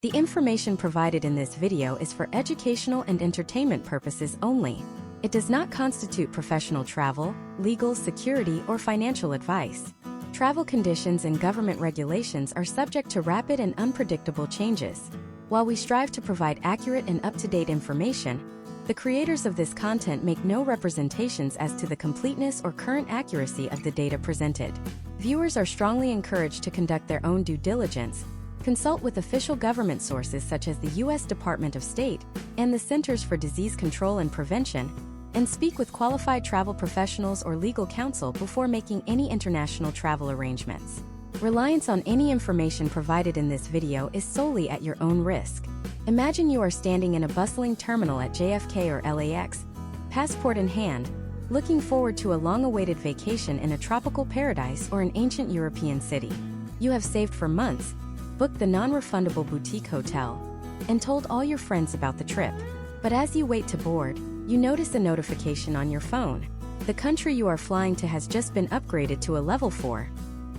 The information provided in this video is for educational and entertainment purposes only. It does not constitute professional travel, legal, security, or financial advice. Travel conditions and government regulations are subject to rapid and unpredictable changes. While we strive to provide accurate and up-to-date information, the creators of this content make no representations as to the completeness or current accuracy of the data presented. Viewers are strongly encouraged to conduct their own due diligence, consult with official government sources such as the U.S. Department of State and the Centers for Disease Control and Prevention, and speak with qualified travel professionals or legal counsel before making any international travel arrangements. Reliance on any information provided in this video is solely at your own risk. Imagine you are standing in a bustling terminal at JFK or LAX, passport in hand, looking forward to a long-awaited vacation in a tropical paradise or an ancient European city. You have saved for months, booked the non-refundable boutique hotel, and told all your friends about the trip. But as you wait to board, you notice a notification on your phone. The country you are flying to has just been upgraded to a level 4.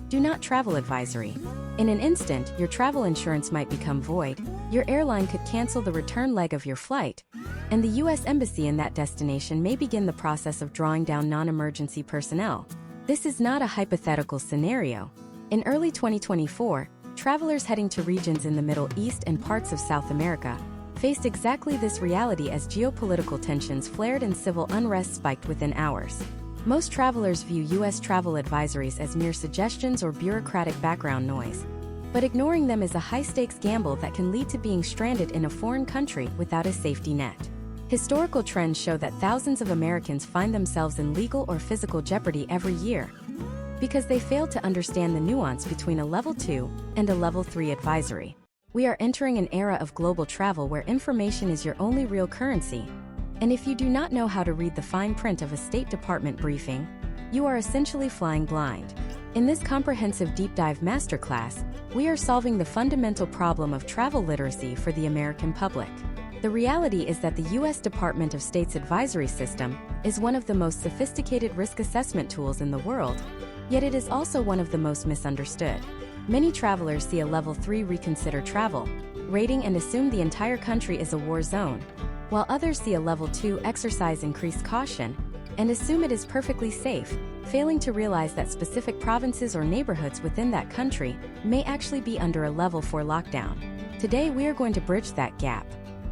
Do not travel advisory. In an instant, your travel insurance might become void, your airline could cancel the return leg of your flight, and the U.S. Embassy in that destination may begin the process of drawing down non-emergency personnel. This is not a hypothetical scenario. In early 2024, travelers heading to regions in the Middle East and parts of South America faced exactly this reality as geopolitical tensions flared and civil unrest spiked within hours. Most travelers view U.S. travel advisories as mere suggestions or bureaucratic background noise, but ignoring them is a high-stakes gamble that can lead to being stranded in a foreign country without a safety net. Historical trends show that thousands of Americans find themselves in legal or physical jeopardy every year because they fail to understand the nuance between a Level 2 and a Level 3 advisory. We are entering an era of global travel where information is your only real currency, and if you do not know how to read the fine print of a State Department briefing, you are essentially flying blind. In this comprehensive deep dive masterclass, we are solving the fundamental problem of travel literacy for the American public. The reality is that the U.S. Department of State's advisory system is one of the most sophisticated risk assessment tools in the world, yet it is also one of the most misunderstood. Many travelers see a Level 3 reconsider travel rating and assume the entire country is a war zone, while others see a Level 2 exercise increased caution and assume it is perfectly safe, failing to realize that specific provinces or neighborhoods within that country may actually be under a Level 4 lockdown. Today we are going to bridge that gap.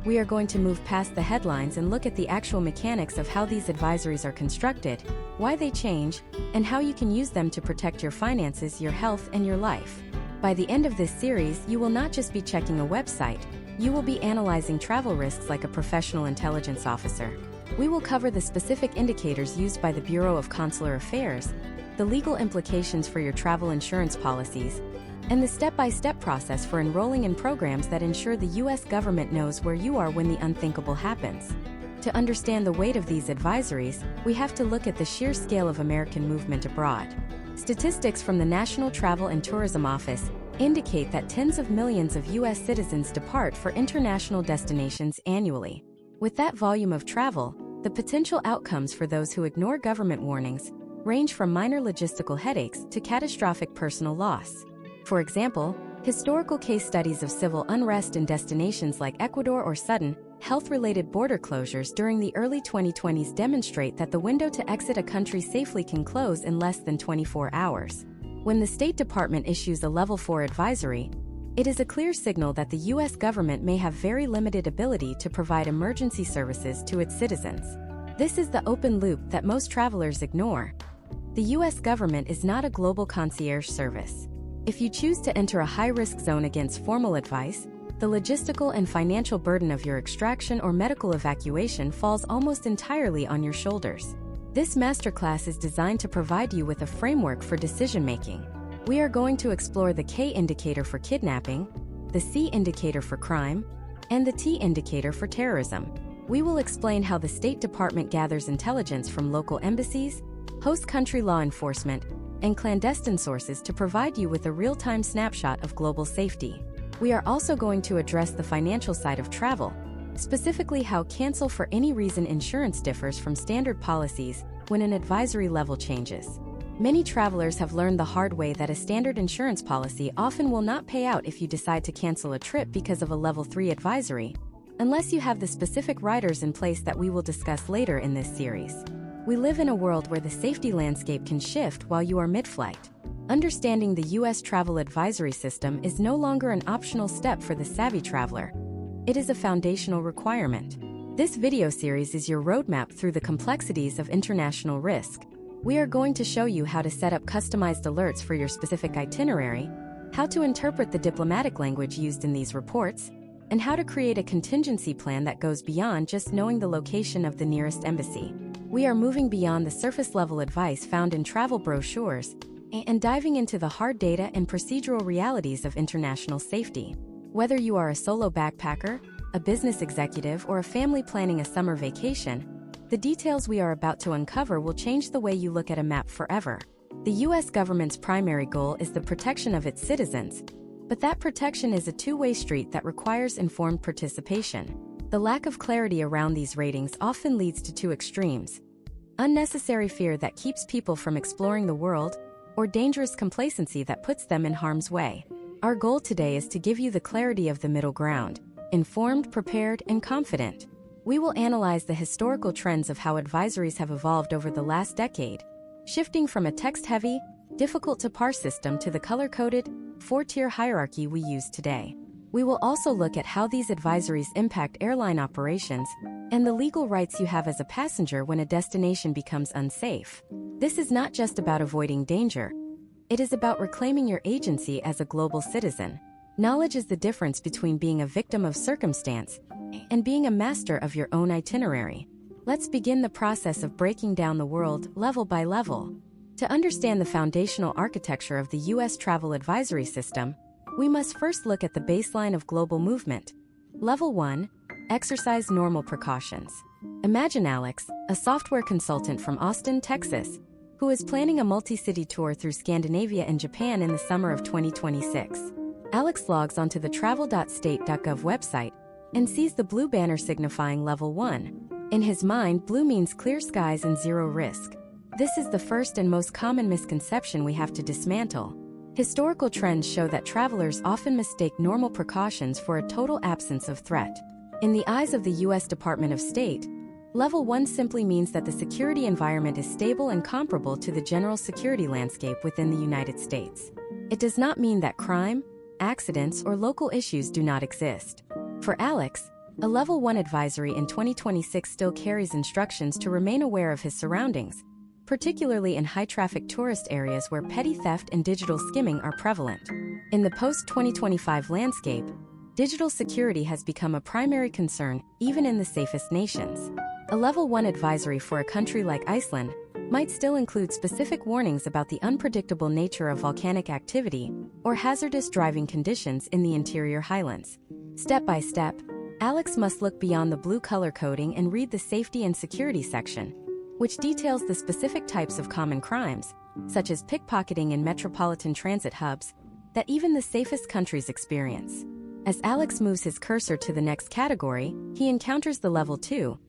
We are going to move past the headlines and look at the actual mechanics of how these advisories are constructed, why they change, and how you can use them to protect your finances, your health, and your life. By the end of this series, you will not just be checking a website, you will be analyzing travel risks like a professional intelligence officer. We will cover the specific indicators used by the Bureau of Consular Affairs, the legal implications for your travel insurance policies, and the step-by-step process for enrolling in programs that ensure the U.S. government knows where you are when the unthinkable happens. To understand the weight of these advisories, we have to look at the sheer scale of American movement abroad. Statistics from the National Travel and Tourism Office indicate that tens of millions of U.S. citizens depart for international destinations annually. With that volume of travel, the potential outcomes for those who ignore government warnings range from minor logistical headaches to catastrophic personal loss. For example, historical case studies of civil unrest in destinations like Ecuador or sudden, health-related border closures during the early 2020s demonstrate that the window to exit a country safely can close in less than 24 hours. When the State Department issues a Level 4 advisory, it is a clear signal that the U.S. government may have very limited ability to provide emergency services to its citizens. This is the open loop that most travelers ignore. The U.S. government is not a global concierge service. If you choose to enter a high-risk zone against formal advice, the logistical and financial burden of your extraction or medical evacuation falls almost entirely on your shoulders. This masterclass is designed to provide you with a framework for decision-making. We are going to explore the K indicator for kidnapping, the C indicator for crime, and the T indicator for terrorism. We will explain how the State Department gathers intelligence from local embassies, host country law enforcement, and clandestine sources to provide you with a real-time snapshot of global safety. We are also going to address the financial side of travel, specifically how cancel for any reason insurance differs from standard policies when an advisory level changes. Many travelers have learned the hard way that a standard insurance policy often will not pay out if you decide to cancel a trip because of a Level 3 advisory, unless you have the specific riders in place that we will discuss later in this series. We live in a world where the safety landscape can shift while you are mid-flight. Understanding the U.S. travel advisory system is no longer an optional step for the savvy traveler. It is a foundational requirement. This video series is your roadmap through the complexities of international risk. We are going to show you how to set up customized alerts for your specific itinerary, how to interpret the diplomatic language used in these reports, and how to create a contingency plan that goes beyond just knowing the location of the nearest embassy. We are moving beyond the surface-level advice found in travel brochures and diving into the hard data and procedural realities of international safety. Whether you are a solo backpacker, a business executive, or a family planning a summer vacation, the details we are about to uncover will change the way you look at a map forever. The U.S. government's primary goal is the protection of its citizens, but that protection is a two-way street that requires informed participation. The lack of clarity around these ratings often leads to two extremes: unnecessary fear that keeps people from exploring the world, or dangerous complacency that puts them in harm's way. Our goal today is to give you the clarity of the middle ground: informed, prepared, and confident. We will analyze the historical trends of how advisories have evolved over the last decade, shifting from a text-heavy, difficult-to-parse system to the color-coded, four-tier hierarchy we use today. We will also look at how these advisories impact airline operations and the legal rights you have as a passenger when a destination becomes unsafe. This is not just about avoiding danger. It is about reclaiming your agency as a global citizen. Knowledge is the difference between being a victim of circumstance and being a master of your own itinerary. Let's begin the process of breaking down the world level by level. To understand the foundational architecture of the U.S. travel advisory system, we must first look at the baseline of global movement. Level 1. Exercise normal precautions. Imagine Alex, a software consultant from Austin, Texas, who is planning a multi-city tour through Scandinavia and Japan in the summer of 2026. Alex logs onto the travel.state.gov website and sees the blue banner signifying Level 1. In his mind, blue means clear skies and zero risk. This is the first and most common misconception we have to dismantle. Historical trends show that travelers often mistake normal precautions for a total absence of threat. In the eyes of the U.S. Department of State, Level 1 simply means that the security environment is stable and comparable to the general security landscape within the United States. It does not mean that crime, accidents, or local issues do not exist. For Alex, a Level 1 advisory in 2026 still carries instructions to remain aware of his surroundings, particularly in high-traffic tourist areas where petty theft and digital skimming are prevalent. In the post-2025 landscape, digital security has become a primary concern, even in the safest nations. A Level 1 advisory for a country like Iceland might still include specific warnings about the unpredictable nature of volcanic activity or hazardous driving conditions in the interior highlands. Step by step, Alex must look beyond the blue color coding and read the safety and security section, which details the specific types of common crimes, such as pickpocketing in metropolitan transit hubs, that even the safest countries experience. As Alex moves his cursor to the next category, he encounters the Level 2,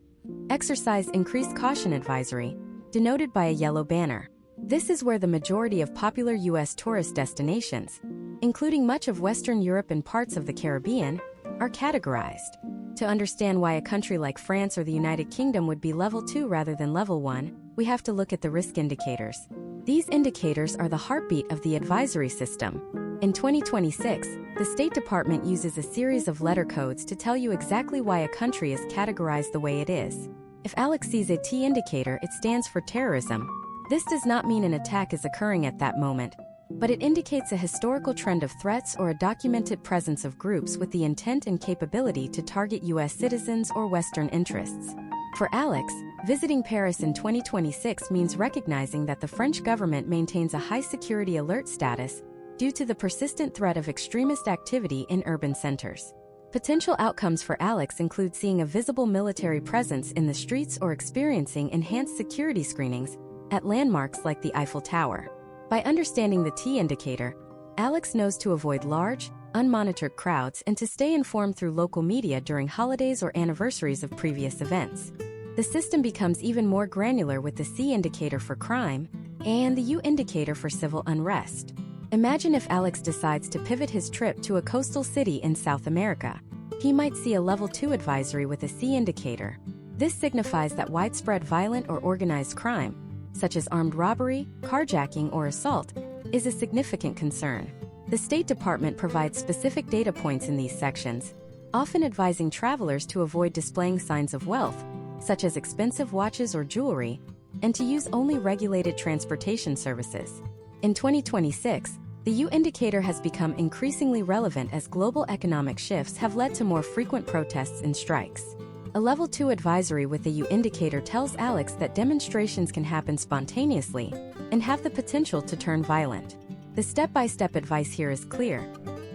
Exercise Increased Caution Advisory, denoted by a yellow banner. This is where the majority of popular U.S. tourist destinations, including much of Western Europe and parts of the Caribbean, are categorized. To understand why a country like France or the United Kingdom would be Level 2 rather than Level 1, we have to look at the risk indicators. These indicators are the heartbeat of the advisory system. In 2026, the State Department uses a series of letter codes to tell you exactly why a country is categorized the way it is. If Alex sees a T indicator, it stands for terrorism. This does not mean an attack is occurring at that moment, but it indicates a historical trend of threats or a documented presence of groups with the intent and capability to target U.S. citizens or Western interests. For Alex, visiting Paris in 2026 means recognizing that the French government maintains a high security alert status due to the persistent threat of extremist activity in urban centers. Potential outcomes for Alex include seeing a visible military presence in the streets or experiencing enhanced security screenings at landmarks like the Eiffel Tower. By understanding the T indicator, Alex knows to avoid large, unmonitored crowds and to stay informed through local media during holidays or anniversaries of previous events. The system becomes even more granular with the C indicator for crime, and the U indicator for civil unrest. Imagine if Alex decides to pivot his trip to a coastal city in South America. He might see a level 2 advisory with a C indicator. This signifies that widespread violent or organized crime, such as armed robbery, carjacking, or assault, is a significant concern. The State Department provides specific data points in these sections, often advising travelers to avoid displaying signs of wealth, such as expensive watches or jewelry, and to use only regulated transportation services. In 2026, the U indicator has become increasingly relevant as global economic shifts have led to more frequent protests and strikes. A Level 2 advisory with the U indicator tells Alex that demonstrations can happen spontaneously and have the potential to turn violent. The step-by-step advice here is clear.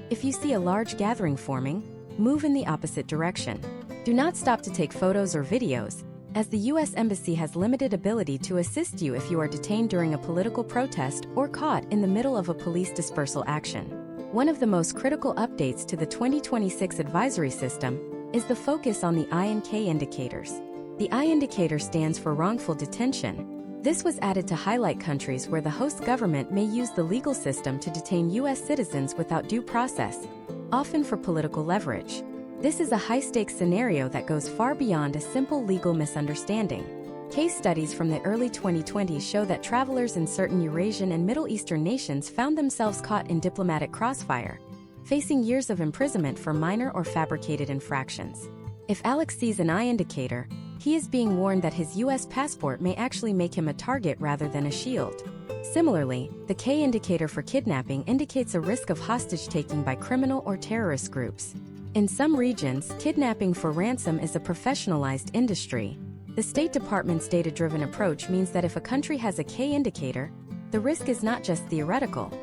If you see a large gathering forming, move in the opposite direction. Do not stop to take photos or videos, as the U.S. Embassy has limited ability to assist you if you are detained during a political protest or caught in the middle of a police dispersal action. One of the most critical updates to the 2026 advisory system is the focus on the I and K indicators. The I indicator stands for wrongful detention. This was added to highlight countries where the host government may use the legal system to detain U.S. citizens without due process, often for political leverage. This is a high-stakes scenario that goes far beyond a simple legal misunderstanding. Case studies from the early 2020s show that travelers in certain Eurasian and Middle Eastern nations found themselves caught in diplomatic crossfire, facing years of imprisonment for minor or fabricated infractions. If Alex sees an I indicator, he is being warned that his U.S. passport may actually make him a target rather than a shield. Similarly, the K indicator for kidnapping indicates a risk of hostage-taking by criminal or terrorist groups. In some regions, kidnapping for ransom is a professionalized industry. The State Department's data-driven approach means that if a country has a K indicator, the risk is not just theoretical.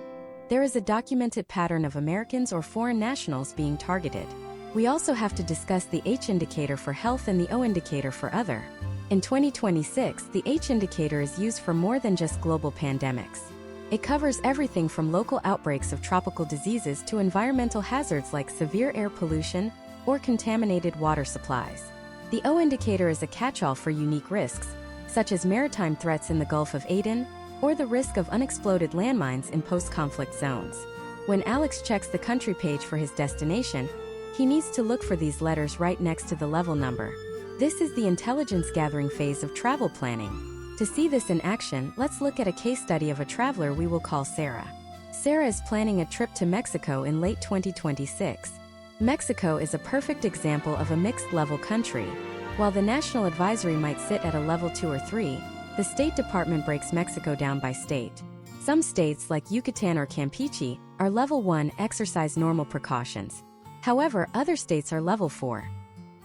There is a documented pattern of Americans or foreign nationals being targeted. We also have to discuss the H indicator for health and the O indicator for other. In 2026, the H indicator is used for more than just global pandemics. It covers everything from local outbreaks of tropical diseases to environmental hazards like severe air pollution or contaminated water supplies. The O indicator is a catch-all for unique risks, such as maritime threats in the Gulf of Aden or the risk of unexploded landmines in post-conflict zones. When Alex checks the country page for his destination, he needs to look for these letters right next to the level number. This is the intelligence gathering phase of travel planning. To see this in action, let's look at a case study of a traveler we will call Sarah. Sarah is planning a trip to Mexico in late 2026. Mexico is a perfect example of a mixed-level country. While the national advisory might sit at a level 2 or 3, the State Department breaks Mexico down by state. Some states, like Yucatan or Campeche, are level 1, exercise normal precautions. However, other states are level 4.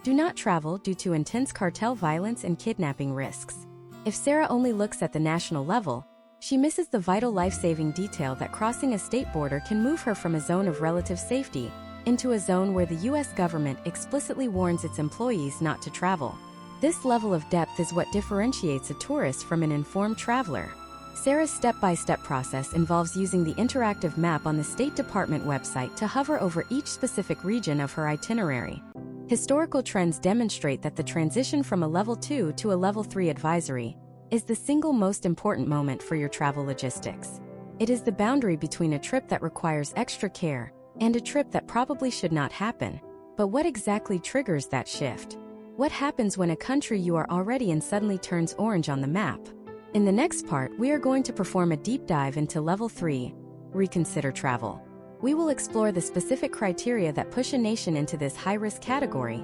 Do not travel due to intense cartel violence and kidnapping risks. If Sarah only looks at the national level, she misses the vital life-saving detail that crossing a state border can move her from a zone of relative safety into a zone where the U.S. government explicitly warns its employees not to travel. This level of depth is what differentiates a tourist from an informed traveler. Sarah's step-by-step process involves using the interactive map on the State Department website to hover over each specific region of her itinerary. Historical trends demonstrate that the transition from a level 2 to a level 3 advisory is the single most important moment for your travel logistics. It is the boundary between a trip that requires extra care and a trip that probably should not happen. But what exactly triggers that shift? What happens when a country you are already in suddenly turns orange on the map? In the next part, we are going to perform a deep dive into level 3, reconsider travel. We will explore the specific criteria that push a nation into this high-risk category,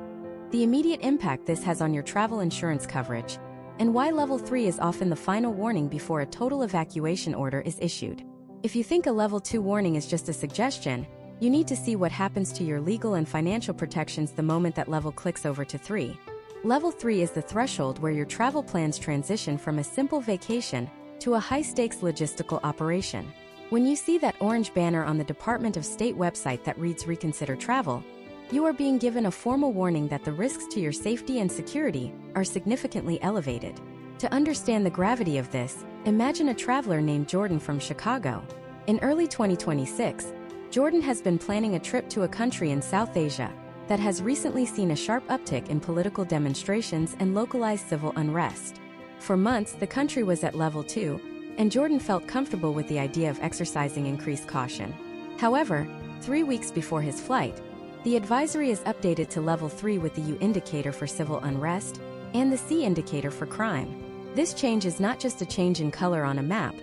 the immediate impact this has on your travel insurance coverage, and why level 3 is often the final warning before a total evacuation order is issued. If you think a level 2 warning is just a suggestion, you need to see what happens to your legal and financial protections the moment that level clicks over to 3. Level 3 is the threshold where your travel plans transition from a simple vacation to a high-stakes logistical operation. When you see that orange banner on the Department of State website that reads Reconsider Travel, you are being given a formal warning that the risks to your safety and security are significantly elevated. To understand the gravity of this, imagine a traveler named Jordan from Chicago. In early 2026, Jordan has been planning a trip to a country in South Asia that has recently seen a sharp uptick in political demonstrations and localized civil unrest. For months, the country was at level 2, and Jordan felt comfortable with the idea of exercising increased caution. However, 3 weeks before his flight, the advisory is updated to level 3 with the U indicator for civil unrest and the C indicator for crime. This change is not just a change in color on a map,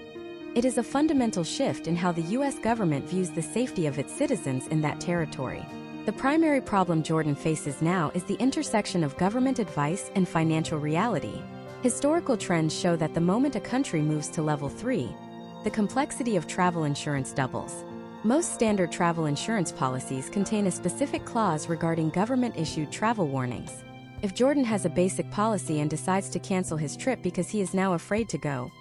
it is a fundamental shift in how the U.S. government views the safety of its citizens in that territory. The primary problem Jordan faces now is the intersection of government advice and financial reality. Historical trends show that the moment a country moves to level 3, the complexity of travel insurance doubles. Most standard travel insurance policies contain a specific clause regarding government-issued travel warnings. If Jordan has a basic policy and decides to cancel his trip because he is now afraid to go,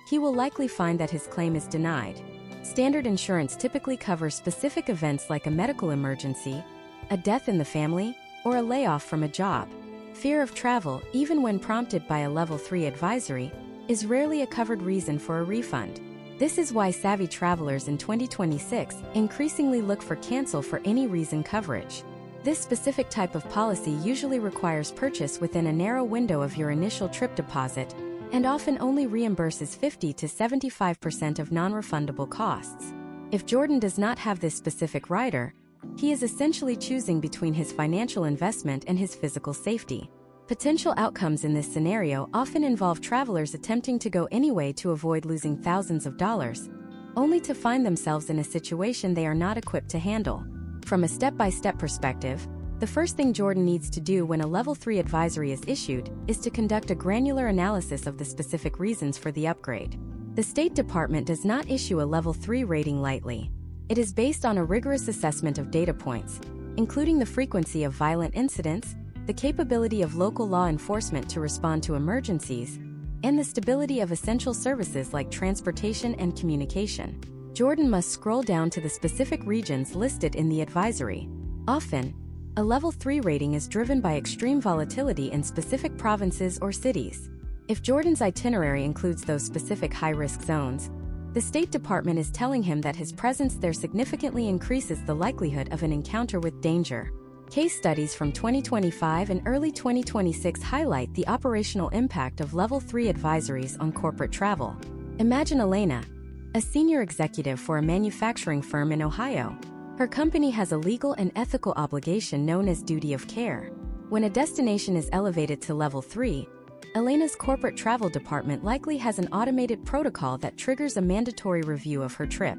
he will likely find that his claim is denied. Standard insurance typically covers specific events like a medical emergency, a death in the family, or a layoff from a job. Fear of travel, even when prompted by a level 3 advisory, is rarely a covered reason for a refund. This is why savvy travelers in 2026 increasingly look for cancel for any reason coverage. This specific type of policy usually requires purchase within a narrow window of your initial trip deposit and often only reimburses 50 to 75% of non-refundable costs. If Jordan does not have this specific rider, he is essentially choosing between his financial investment and his physical safety. Potential outcomes in this scenario often involve travelers attempting to go anyway to avoid losing thousands of dollars, only to find themselves in a situation they are not equipped to handle. From a step-by-step perspective, the first thing Jordan needs to do when a level 3 advisory is issued is to conduct a granular analysis of the specific reasons for the upgrade. The State Department does not issue a level 3 rating lightly. It is based on a rigorous assessment of data points, including the frequency of violent incidents, the capability of local law enforcement to respond to emergencies, and the stability of essential services like transportation and communication. Jordan must scroll down to the specific regions listed in the advisory. Often, a level 3 rating is driven by extreme volatility in specific provinces or cities. If Jordan's itinerary includes those specific high-risk zones, the State Department is telling him that his presence there significantly increases the likelihood of an encounter with danger. Case studies from 2025 and early 2026 highlight the operational impact of level 3 advisories on corporate travel. Imagine Elena, a senior executive for a manufacturing firm in Ohio. Her company has a legal and ethical obligation known as duty of care. When a destination is elevated to level 3, Elena's corporate travel department likely has an automated protocol that triggers a mandatory review of her trip.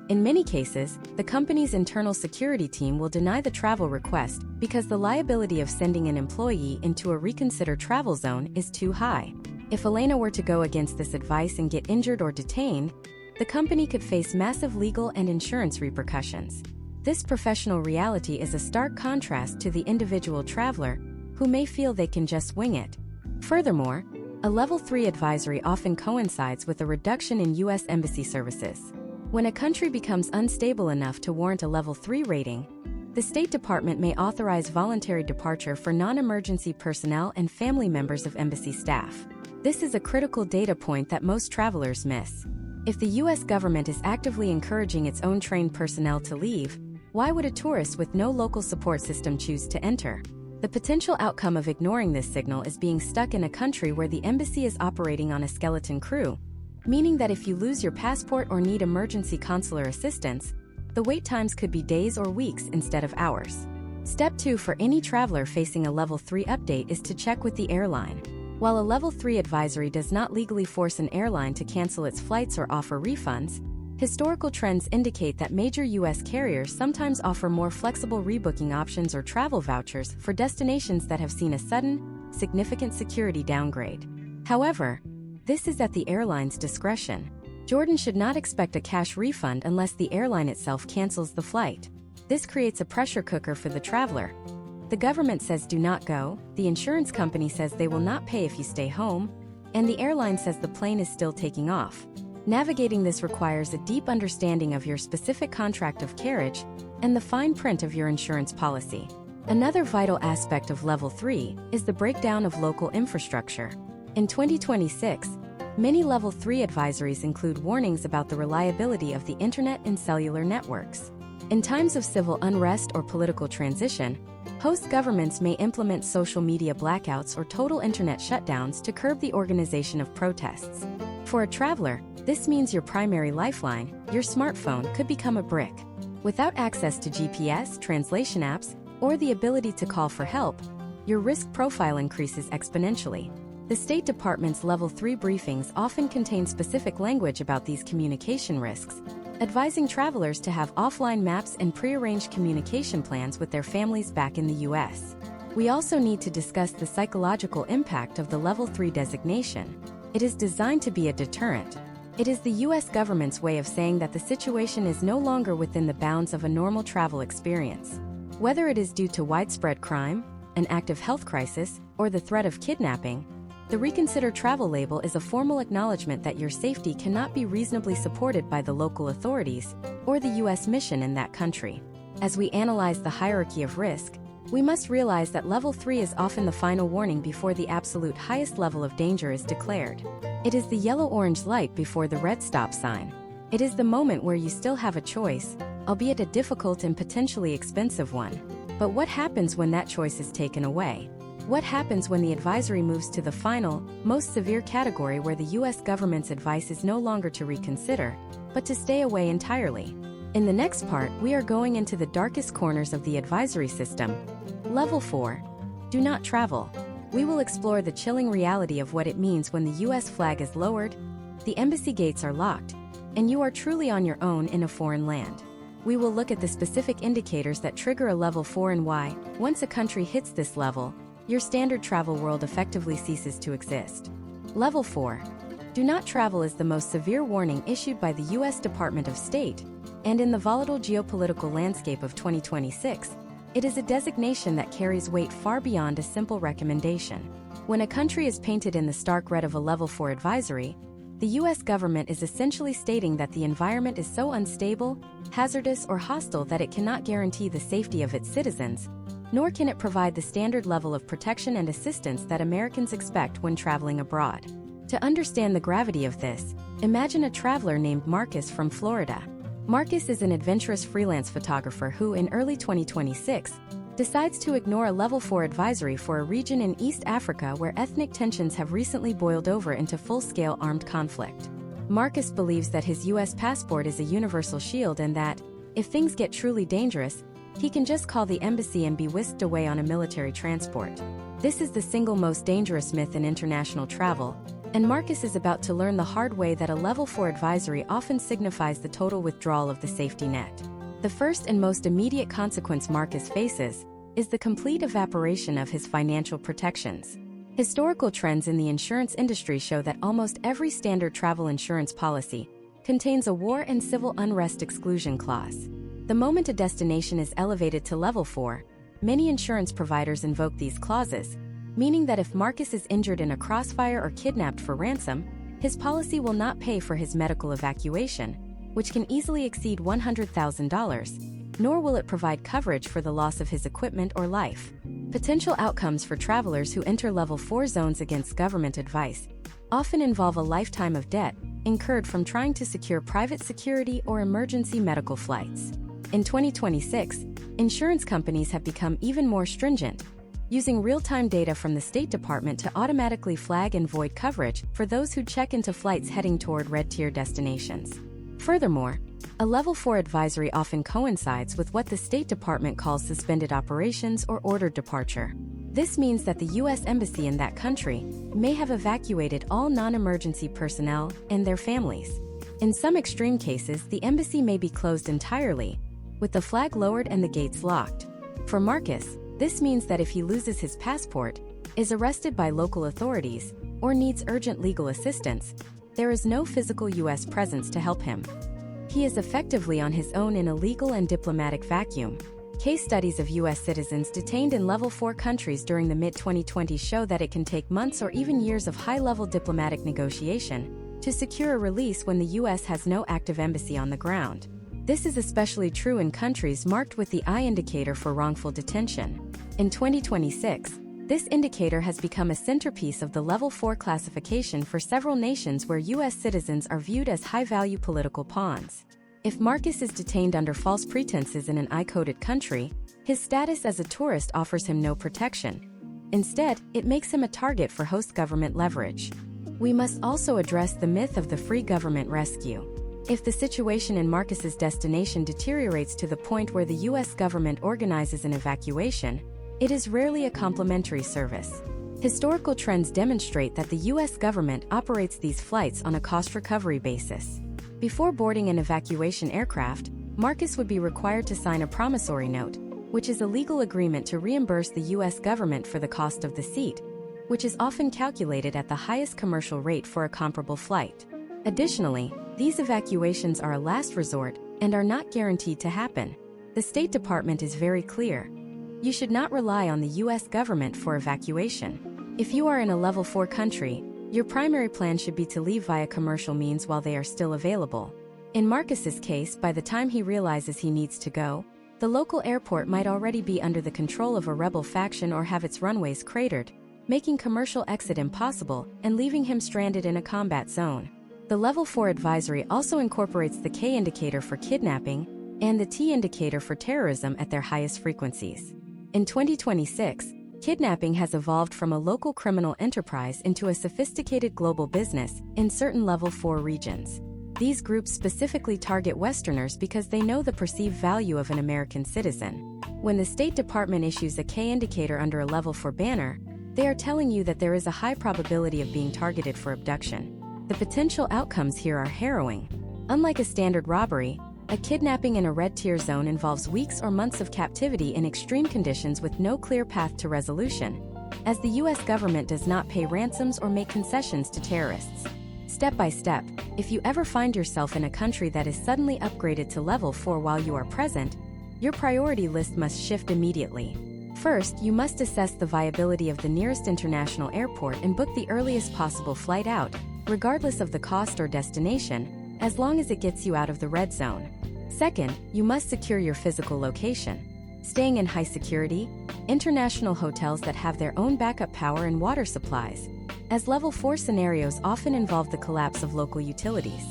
In many cases, the company's internal security team will deny the travel request because the liability of sending an employee into a reconsidered travel zone is too high. If Elena were to go against this advice and get injured or detained, the company could face massive legal and insurance repercussions. This professional reality is a stark contrast to the individual traveler, who may feel they can just wing it. Furthermore, a level 3 advisory often coincides with a reduction in U.S. embassy services. When a country becomes unstable enough to warrant a level 3 rating, the State Department may authorize voluntary departure for non-emergency personnel and family members of embassy staff. This is a critical data point that most travelers miss. If the U.S. government is actively encouraging its own trained personnel to leave, why would a tourist with no local support system choose to enter? The potential outcome of ignoring this signal is being stuck in a country where the embassy is operating on a skeleton crew, meaning that if you lose your passport or need emergency consular assistance, the wait times could be days or weeks instead of hours. Step 2 for any traveler facing a level 3 update is to check with the airline. While a level 3 advisory does not legally force an airline to cancel its flights or offer refunds, historical trends indicate that major U.S. carriers sometimes offer more flexible rebooking options or travel vouchers for destinations that have seen a sudden, significant security downgrade. However, this is at the airline's discretion. Jordan should not expect a cash refund unless the airline itself cancels the flight. This creates a pressure cooker for the traveler. The government says do not go, the insurance company says they will not pay if you stay home, and the airline says the plane is still taking off. Navigating this requires a deep understanding of your specific contract of carriage and the fine print of your insurance policy. Another vital aspect of Level 3 is the breakdown of local infrastructure. In 2026, many Level 3 advisories include warnings about the reliability of the internet and cellular networks. In times of civil unrest or political transition, host governments may implement social media blackouts or total internet shutdowns to curb the organization of protests. For a traveler, this means your primary lifeline, your smartphone, could become a brick. Without access to GPS, translation apps, or the ability to call for help, your risk profile increases exponentially. The State Department's Level 3 briefings often contain specific language about these communication risks, advising travelers to have offline maps and prearranged communication plans with their families back in the U.S. We also need to discuss the psychological impact of the Level 3 designation. It is designed to be a deterrent. It is the U.S. government's way of saying that the situation is no longer within the bounds of a normal travel experience. Whether it is due to widespread crime, an active health crisis, or the threat of kidnapping, the Reconsider Travel label is a formal acknowledgement that your safety cannot be reasonably supported by the local authorities or the U.S. mission in that country. As we analyze the hierarchy of risk, we must realize that Level 3 is often the final warning before the absolute highest level of danger is declared. It is the yellow-orange light before the red stop sign. It is the moment where you still have a choice, albeit a difficult and potentially expensive one. But what happens when that choice is taken away? What happens when the advisory moves to the final, most severe category where the U.S. government's advice is no longer to reconsider, but to stay away entirely? In the next part, we are going into the darkest corners of the advisory system. Level 4. Do not travel. We will explore the chilling reality of what it means when the U.S. flag is lowered, the embassy gates are locked, and you are truly on your own in a foreign land. We will look at the specific indicators that trigger a Level 4 and why, once a country hits this level, your standard travel world effectively ceases to exist. Level 4. Do not travel is the most severe warning issued by the U.S. Department of State, and in the volatile geopolitical landscape of 2026, it is a designation that carries weight far beyond a simple recommendation. When a country is painted in the stark red of a Level 4 advisory, the U.S. government is essentially stating that the environment is so unstable, hazardous, or hostile that it cannot guarantee the safety of its citizens, nor can it provide the standard level of protection and assistance that Americans expect when traveling abroad. To understand the gravity of this, imagine a traveler named Marcus from Florida. Marcus is an adventurous freelance photographer who, in early 2026, decides to ignore a Level 4 advisory for a region in East Africa where ethnic tensions have recently boiled over into full-scale armed conflict. Marcus believes that his U.S. passport is a universal shield and that, if things get truly dangerous, he can just call the embassy and be whisked away on a military transport. This is the single most dangerous myth in international travel, and Marcus is about to learn the hard way that a Level 4 advisory often signifies the total withdrawal of the safety net. The first and most immediate consequence Marcus faces is the complete evaporation of his financial protections. Historical trends in the insurance industry show that almost every standard travel insurance policy contains a war and civil unrest exclusion clause. The moment a destination is elevated to Level 4, many insurance providers invoke these clauses, meaning that if Marcus is injured in a crossfire or kidnapped for ransom, his policy will not pay for his medical evacuation, which can easily exceed $100,000, nor will it provide coverage for the loss of his equipment or life. Potential outcomes for travelers who enter Level 4 zones against government advice often involve a lifetime of debt incurred from trying to secure private security or emergency medical flights. In 2026, insurance companies have become even more stringent, using real-time data from the State Department to automatically flag and void coverage for those who check into flights heading toward red-tier destinations. Furthermore, a Level 4 advisory often coincides with what the State Department calls suspended operations or ordered departure. This means that the U.S. Embassy in that country may have evacuated all non-emergency personnel and their families. In some extreme cases, the embassy may be closed entirely, with the flag lowered and the gates locked. For Marcus, this means that if he loses his passport, is arrested by local authorities, or needs urgent legal assistance, there is no physical U.S. presence to help him. He is effectively on his own in a legal and diplomatic vacuum. Case studies of U.S. citizens detained in Level 4 countries during the mid-2020s show that it can take months or even years of high-level diplomatic negotiation to secure a release when the U.S. has no active embassy on the ground. This is especially true in countries marked with the I indicator for wrongful detention. In 2026, this indicator has become a centerpiece of the Level 4 classification for several nations where U.S. citizens are viewed as high-value political pawns. If Marcus is detained under false pretenses in an I-coded country, his status as a tourist offers him no protection. Instead, it makes him a target for host government leverage. We must also address the myth of the free government rescue. If the situation in Marcus's destination deteriorates to the point where the U.S. government organizes an evacuation, it is rarely a complimentary service. Historical trends demonstrate that the U.S. government operates these flights on a cost recovery basis. Before boarding an evacuation aircraft, Marcus would be required to sign a promissory note, which is a legal agreement to reimburse the U.S. government for the cost of the seat, which is often calculated at the highest commercial rate for a comparable flight. Additionally, these evacuations are a last resort and are not guaranteed to happen. The State Department is very clear. You should not rely on the U.S. government for evacuation. If you are in a Level 4 country, your primary plan should be to leave via commercial means while they are still available. In Marcus's case, by the time he realizes he needs to go, the local airport might already be under the control of a rebel faction or have its runways cratered, making commercial exit impossible and leaving him stranded in a combat zone. The Level 4 advisory also incorporates the K indicator for kidnapping and the T indicator for terrorism at their highest frequencies. In 2026, kidnapping has evolved from a local criminal enterprise into a sophisticated global business in certain Level 4 regions. These groups specifically target Westerners because they know the perceived value of an American citizen. When the State Department issues a K indicator under a Level 4 banner, they are telling you that there is a high probability of being targeted for abduction. The potential outcomes here are harrowing. Unlike a standard robbery, a kidnapping in a red tier zone involves weeks or months of captivity in extreme conditions with no clear path to resolution, as the U.S. government does not pay ransoms or make concessions to terrorists. Step by step, if you ever find yourself in a country that is suddenly upgraded to Level 4 while you are present, your priority list must shift immediately. First, you must assess the viability of the nearest international airport and book the earliest possible flight out, regardless of the cost or destination, as long as it gets you out of the red zone. Second, you must secure your physical location. Staying in high-security, international hotels that have their own backup power and water supplies, as Level 4 scenarios often involve the collapse of local utilities.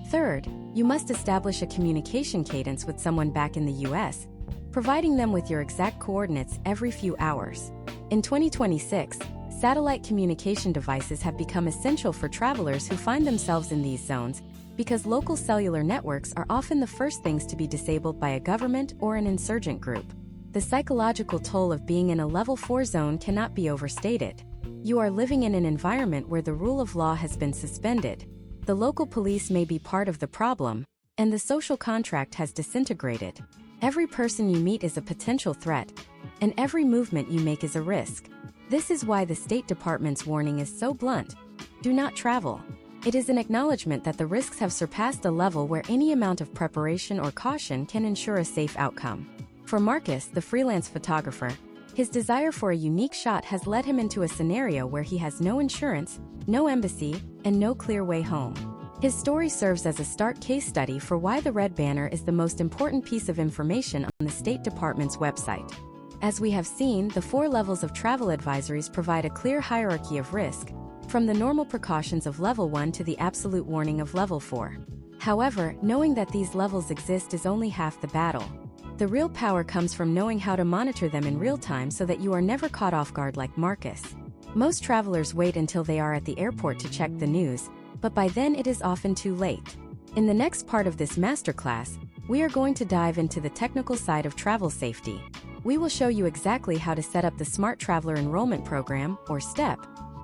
Third, you must establish a communication cadence with someone back in the U.S., providing them with your exact coordinates every few hours. In 2026, satellite communication devices have become essential for travelers who find themselves in these zones because local cellular networks are often the first things to be disabled by a government or an insurgent group. The psychological toll of being in a Level 4 zone cannot be overstated. You are living in an environment where the rule of law has been suspended. The local police may be part of the problem, and the social contract has disintegrated. Every person you meet is a potential threat, and every movement you make is a risk. This is why the State Department's warning is so blunt. Do not travel. It is an acknowledgement that the risks have surpassed a level where any amount of preparation or caution can ensure a safe outcome. For Marcus, the freelance photographer, his desire for a unique shot has led him into a scenario where he has no insurance, no embassy, and no clear way home. His story serves as a stark case study for why the red banner is the most important piece of information on the State Department's website. As we have seen, the 4 levels of travel advisories provide a clear hierarchy of risk, from the normal precautions of Level 1 to the absolute warning of Level 4. However, knowing that these levels exist is only half the battle. The real power comes from knowing how to monitor them in real time so that you are never caught off guard like Marcus. Most travelers wait until they are at the airport to check the news, but by then it is often too late. In the next part of this masterclass, we are going to dive into the technical side of travel safety. We will show you exactly how to set up the Smart Traveler Enrollment Program, or STEP,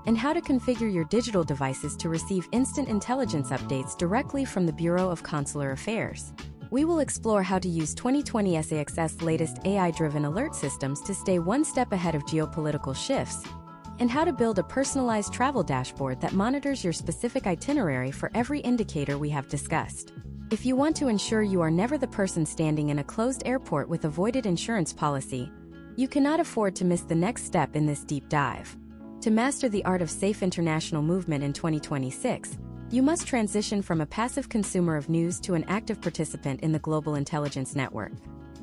and how to configure your digital devices to receive instant intelligence updates directly from the Bureau of Consular Affairs. We will explore how to use 2020 SAX's latest AI-driven alert systems to stay one step ahead of geopolitical shifts, and how to build a personalized travel dashboard that monitors your specific itinerary for every indicator we have discussed. If you want to ensure you are never the person standing in a closed airport with a voided insurance policy, you cannot afford to miss the next step in this deep dive. To master the art of safe international movement in 2026, you must transition from a passive consumer of news to an active participant in the global intelligence network.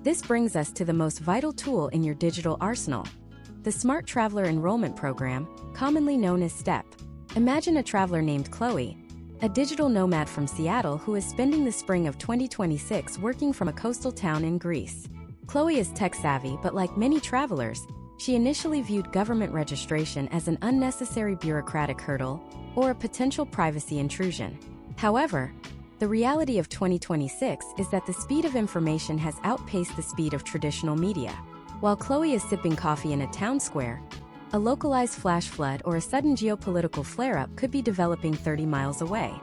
This brings us to the most vital tool in your digital arsenal: the Smart Traveler Enrollment Program, commonly known as STEP. Imagine a traveler named Chloe, a digital nomad from Seattle who is spending the spring of 2026 working from a coastal town in Greece. Chloe is tech-savvy, but like many travelers, She initially viewed government registration as an unnecessary bureaucratic hurdle or a potential privacy intrusion. However, the reality of 2026 is that the speed of information has outpaced the speed of traditional media. While Chloe is sipping coffee in a town square, a localized flash flood or a sudden geopolitical flare-up could be developing 30 miles away.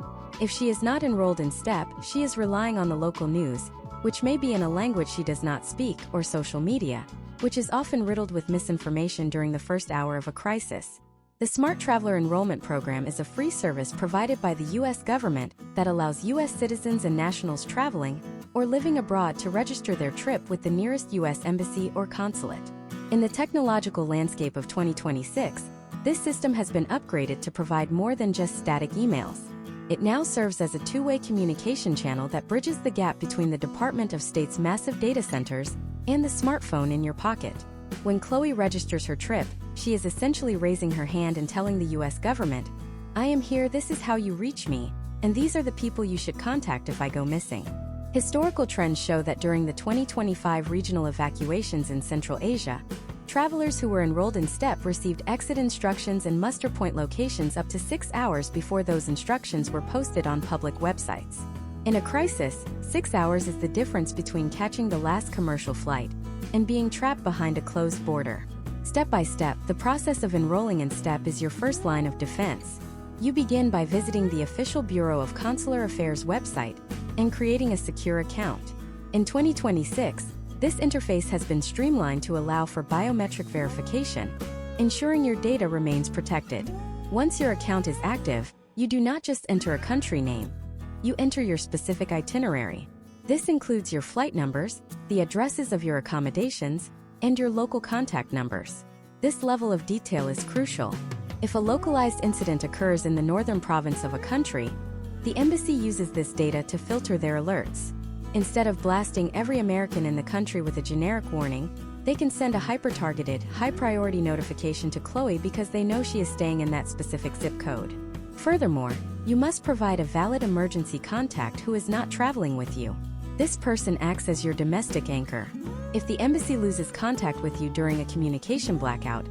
If she is not enrolled in STEP, she is relying on the local news, which may be in a language she does not speak, or social media, which is often riddled with misinformation during the first hour of a crisis. The Smart Traveler Enrollment Program is a free service provided by the U.S. government that allows U.S. citizens and nationals traveling or living abroad to register their trip with the nearest U.S. embassy or consulate. In the technological landscape of 2026, this system has been upgraded to provide more than just static emails. It now serves as a two-way communication channel that bridges the gap between the Department of State's massive data centers and the smartphone in your pocket. When Chloe registers her trip, she is essentially raising her hand and telling the U.S. government, "I am here, this is how you reach me, and these are the people you should contact if I go missing." Historical trends show that during the 2025 regional evacuations in Central Asia, travelers who were enrolled in STEP received exit instructions and muster point locations up to 6 hours before those instructions were posted on public websites. In a crisis, 6 hours is the difference between catching the last commercial flight and being trapped behind a closed border. Step by step, the process of enrolling in STEP is your first line of defense. You begin by visiting the official Bureau of Consular Affairs website and creating a secure account. In 2026, this interface has been streamlined to allow for biometric verification, ensuring your data remains protected. Once your account is active, you do not just enter a country name. You enter your specific itinerary. This includes your flight numbers, the addresses of your accommodations, and your local contact numbers. This level of detail is crucial. If a localized incident occurs in the northern province of a country, the embassy uses this data to filter their alerts. Instead of blasting every American in the country with a generic warning, they can send a hyper-targeted, high-priority notification to Chloe because they know she is staying in that specific zip code. Furthermore, you must provide a valid emergency contact who is not traveling with you. This person acts as your domestic anchor. If the embassy loses contact with you during a communication blackout,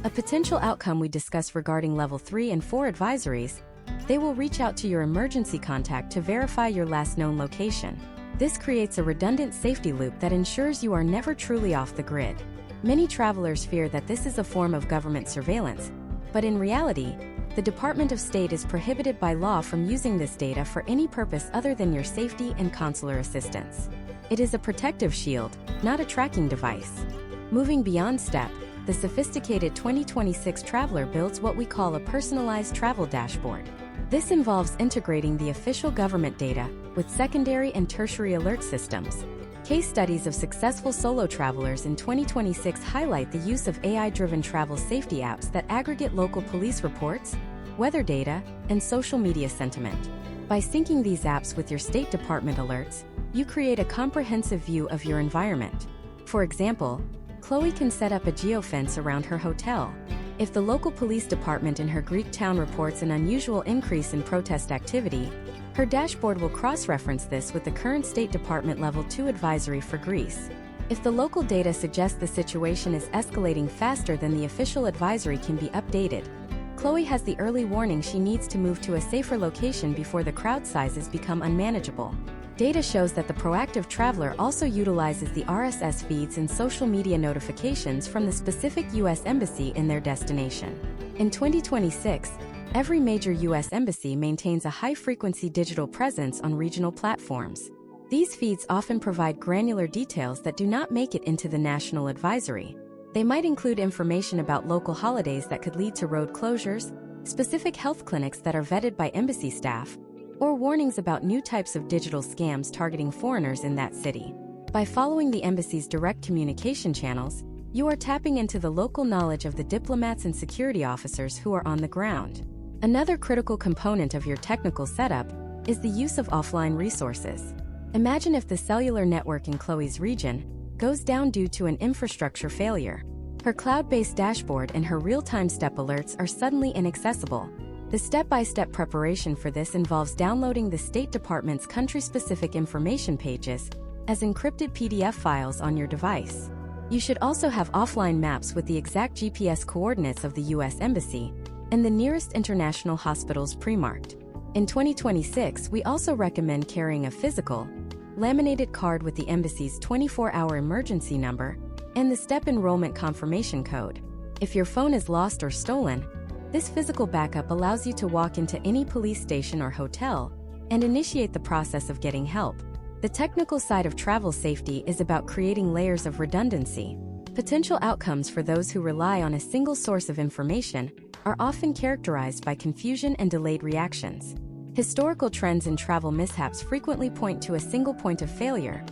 a potential outcome we discuss regarding Level 3 and 4 advisories, they will reach out to your emergency contact to verify your last known location. This creates a redundant safety loop that ensures you are never truly off the grid. Many travelers fear that this is a form of government surveillance, but in reality, the Department of State is prohibited by law from using this data for any purpose other than your safety and consular assistance. It is a protective shield, not a tracking device. Moving beyond STEP, the sophisticated 2026 traveler builds what we call a personalized travel dashboard. This involves integrating the official government data with secondary and tertiary alert systems. Case studies of successful solo travelers in 2026 highlight the use of AI-driven travel safety apps that aggregate local police reports, weather data, and social media sentiment. By syncing these apps with your State Department alerts, you create a comprehensive view of your environment. For example, Chloe can set up a geofence around her hotel. If the local police department in her Greek town reports an unusual increase in protest activity, her dashboard will cross-reference this with the current State Department Level 2 advisory for Greece. If the local data suggests the situation is escalating faster than the official advisory can be updated, Chloe has the early warning she needs to move to a safer location before the crowd sizes become unmanageable. Data shows that the proactive traveler also utilizes the RSS feeds and social media notifications from the specific U.S. embassy in their destination. In 2026, every major U.S. embassy maintains a high-frequency digital presence on regional platforms. These feeds often provide granular details that do not make it into the national advisory. They might include information about local holidays that could lead to road closures, specific health clinics that are vetted by embassy staff, or warnings about new types of digital scams targeting foreigners in that city. By following the embassy's direct communication channels, you are tapping into the local knowledge of the diplomats and security officers who are on the ground. Another critical component of your technical setup is the use of offline resources. Imagine if the cellular network in Chloe's region goes down due to an infrastructure failure. Her cloud-based dashboard and her real-time STEP alerts are suddenly inaccessible. The step-by-step preparation for this involves downloading the State Department's country-specific information pages as encrypted PDF files on your device. You should also have offline maps with the exact GPS coordinates of the U.S. Embassy and the nearest international hospitals pre-marked. In 2026, we also recommend carrying a physical, laminated card with the embassy's 24-hour emergency number and the STEP enrollment confirmation code. If your phone is lost or stolen, this physical backup allows you to walk into any police station or hotel and initiate the process of getting help. The technical side of travel safety is about creating layers of redundancy. Potential outcomes for those who rely on a single source of information are often characterized by confusion and delayed reactions. Historical trends in travel mishaps frequently point to a single point of failure,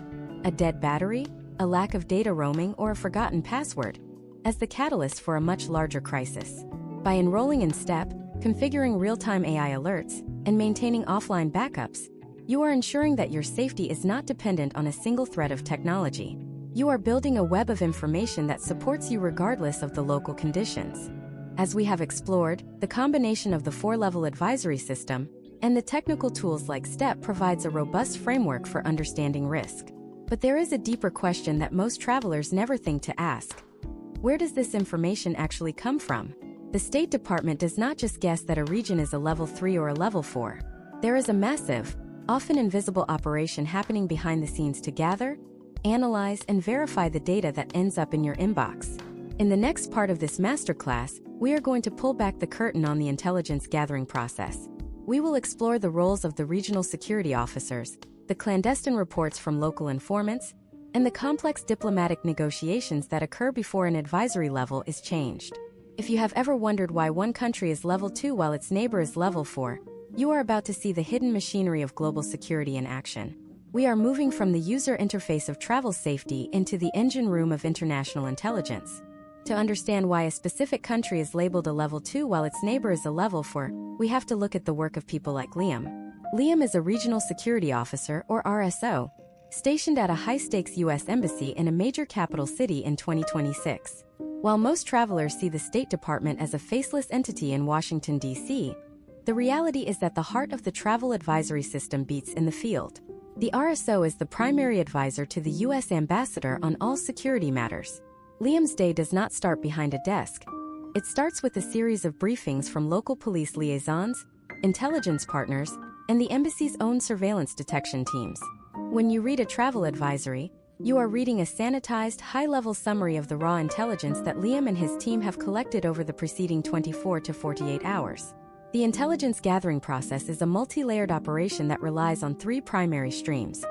a dead battery, a lack of data roaming, or a forgotten password, as the catalyst for a much larger crisis. By enrolling in STEP, configuring real-time AI alerts, and maintaining offline backups, you are ensuring that your safety is not dependent on a single thread of technology. You are building a web of information that supports you regardless of the local conditions. As we have explored, the combination of the 4-level advisory system and the technical tools like STEP provides a robust framework for understanding risk. But there is a deeper question that most travelers never think to ask. Where does this information actually come from? The State Department does not just guess that a region is a level 3 or a level 4. There is a massive, often invisible operation happening behind the scenes to gather, analyze, and verify the data that ends up in your inbox. In the next part of this masterclass, we are going to pull back the curtain on the intelligence gathering process. We will explore the roles of the regional security officers, the clandestine reports from local informants, and the complex diplomatic negotiations that occur before an advisory level is changed. If you have ever wondered why one country is level 2 while its neighbor is level 4, you are about to see the hidden machinery of global security in action. We are moving from the user interface of travel safety into the engine room of international intelligence. To understand why a specific country is labeled a level 2 while its neighbor is a level 4, we have to look at the work of people like Liam. Liam is a regional security officer, or RSO, stationed at a high-stakes U.S. embassy in a major capital city in 2026. While most travelers see the State Department as a faceless entity in Washington, D.C., the reality is that the heart of the travel advisory system beats in the field. The RSO is the primary advisor to the U.S. ambassador on all security matters. Liam's day does not start behind a desk. It starts with a series of briefings from local police liaisons, intelligence partners, and the embassy's own surveillance detection teams. When you read a travel advisory, you are reading a sanitized, high-level summary of the raw intelligence that Liam and his team have collected over the preceding 24 to 48 hours. The intelligence gathering process is a multi-layered operation that relies on 3 primary streams: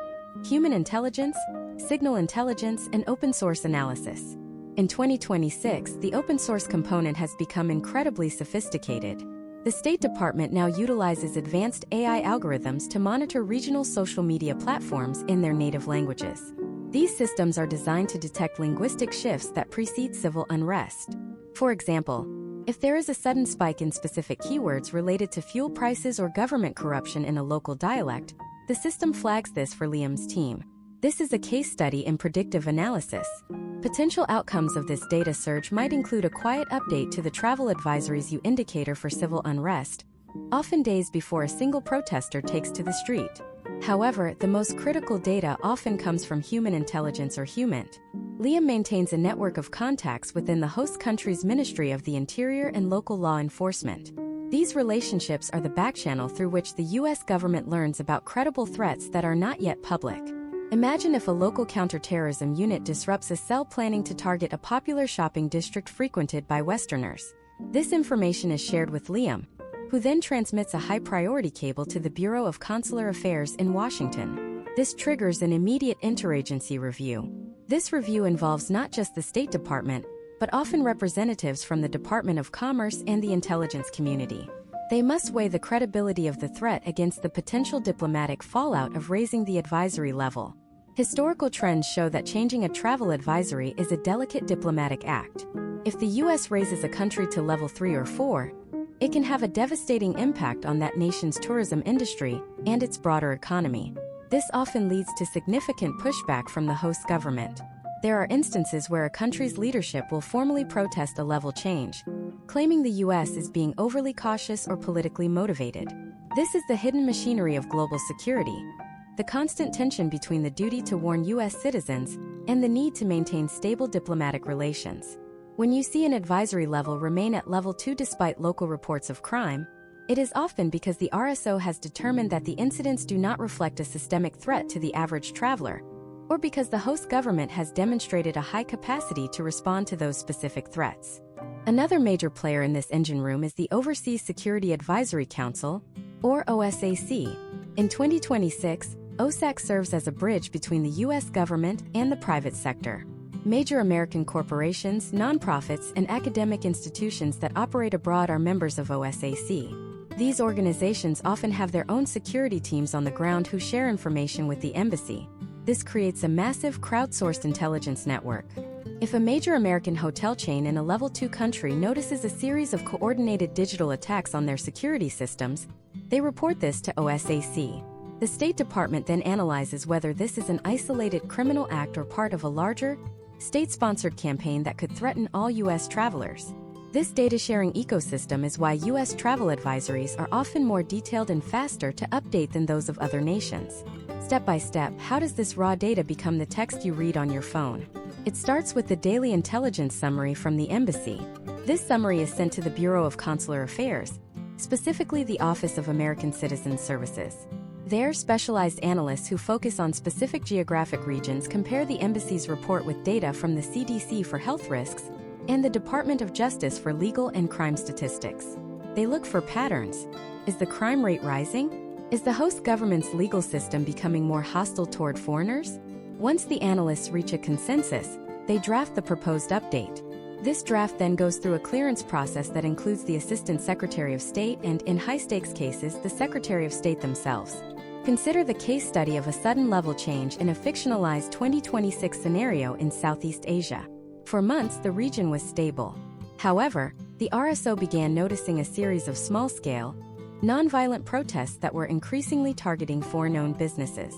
human intelligence, signal intelligence, and open-source analysis. In 2026, the open-source component has become incredibly sophisticated. The State Department now utilizes advanced AI algorithms to monitor regional social media platforms in their native languages. These systems are designed to detect linguistic shifts that precede civil unrest. For example, if there is a sudden spike in specific keywords related to fuel prices or government corruption in a local dialect, the system flags this for Liam's team. This is a case study in predictive analysis. Potential outcomes of this data surge might include a quiet update to the travel advisories you indicator for civil unrest, often days before a single protester takes to the street. However, the most critical data often comes from human intelligence or HUMINT. Liam maintains a network of contacts within the host country's Ministry of the Interior and local law enforcement. These relationships are the backchannel through which the U.S. government learns about credible threats that are not yet public. Imagine if a local counterterrorism unit disrupts a cell planning to target a popular shopping district frequented by Westerners. This information is shared with Liam, who then transmits a high-priority cable to the Bureau of Consular Affairs in Washington. This triggers an immediate interagency review. This review involves not just the State Department, but often representatives from the Department of Commerce and the intelligence community. They must weigh the credibility of the threat against the potential diplomatic fallout of raising the advisory level. Historical trends show that changing a travel advisory is a delicate diplomatic act. If the U.S. raises a country to level 3 or 4, it can have a devastating impact on that nation's tourism industry and its broader economy. This often leads to significant pushback from the host government. There are instances where a country's leadership will formally protest a level change, claiming the U.S. is being overly cautious or politically motivated. This is the hidden machinery of global security, the constant tension between the duty to warn U.S. citizens and the need to maintain stable diplomatic relations. When you see an advisory level remain at level 2 despite local reports of crime, it is often because the RSO has determined that the incidents do not reflect a systemic threat to the average traveler, or because the host government has demonstrated a high capacity to respond to those specific threats. Another major player in this engine room is the Overseas Security Advisory Council, or OSAC. In 2026, OSAC serves as a bridge between the U.S. government and the private sector. Major American corporations, nonprofits, and academic institutions that operate abroad are members of OSAC. These organizations often have their own security teams on the ground who share information with the embassy. This creates a massive crowdsourced intelligence network. If a major American hotel chain in a level 2 country notices a series of coordinated digital attacks on their security systems, they report this to OSAC. The State Department then analyzes whether this is an isolated criminal act or part of a larger, state-sponsored campaign that could threaten all U.S. travelers. This data-sharing ecosystem is why U.S. travel advisories are often more detailed and faster to update than those of other nations. Step by step, how does this raw data become the text you read on your phone? It starts with the daily intelligence summary from the embassy. This summary is sent to the Bureau of Consular Affairs, specifically the Office of American Citizens Services. There, specialized analysts who focus on specific geographic regions compare the embassy's report with data from the CDC for health risks and the Department of Justice for legal and crime statistics. They look for patterns. Is the crime rate rising? Is the host government's legal system becoming more hostile toward foreigners? Once the analysts reach a consensus, they draft the proposed update. This draft then goes through a clearance process that includes the Assistant Secretary of State and, in high-stakes cases, the Secretary of State themselves. Consider the case study of a sudden level change in a fictionalized 2026 scenario in Southeast Asia. For months, the region was stable. However, the RSO began noticing a series of small-scale, nonviolent protests that were increasingly targeting foreign-owned businesses.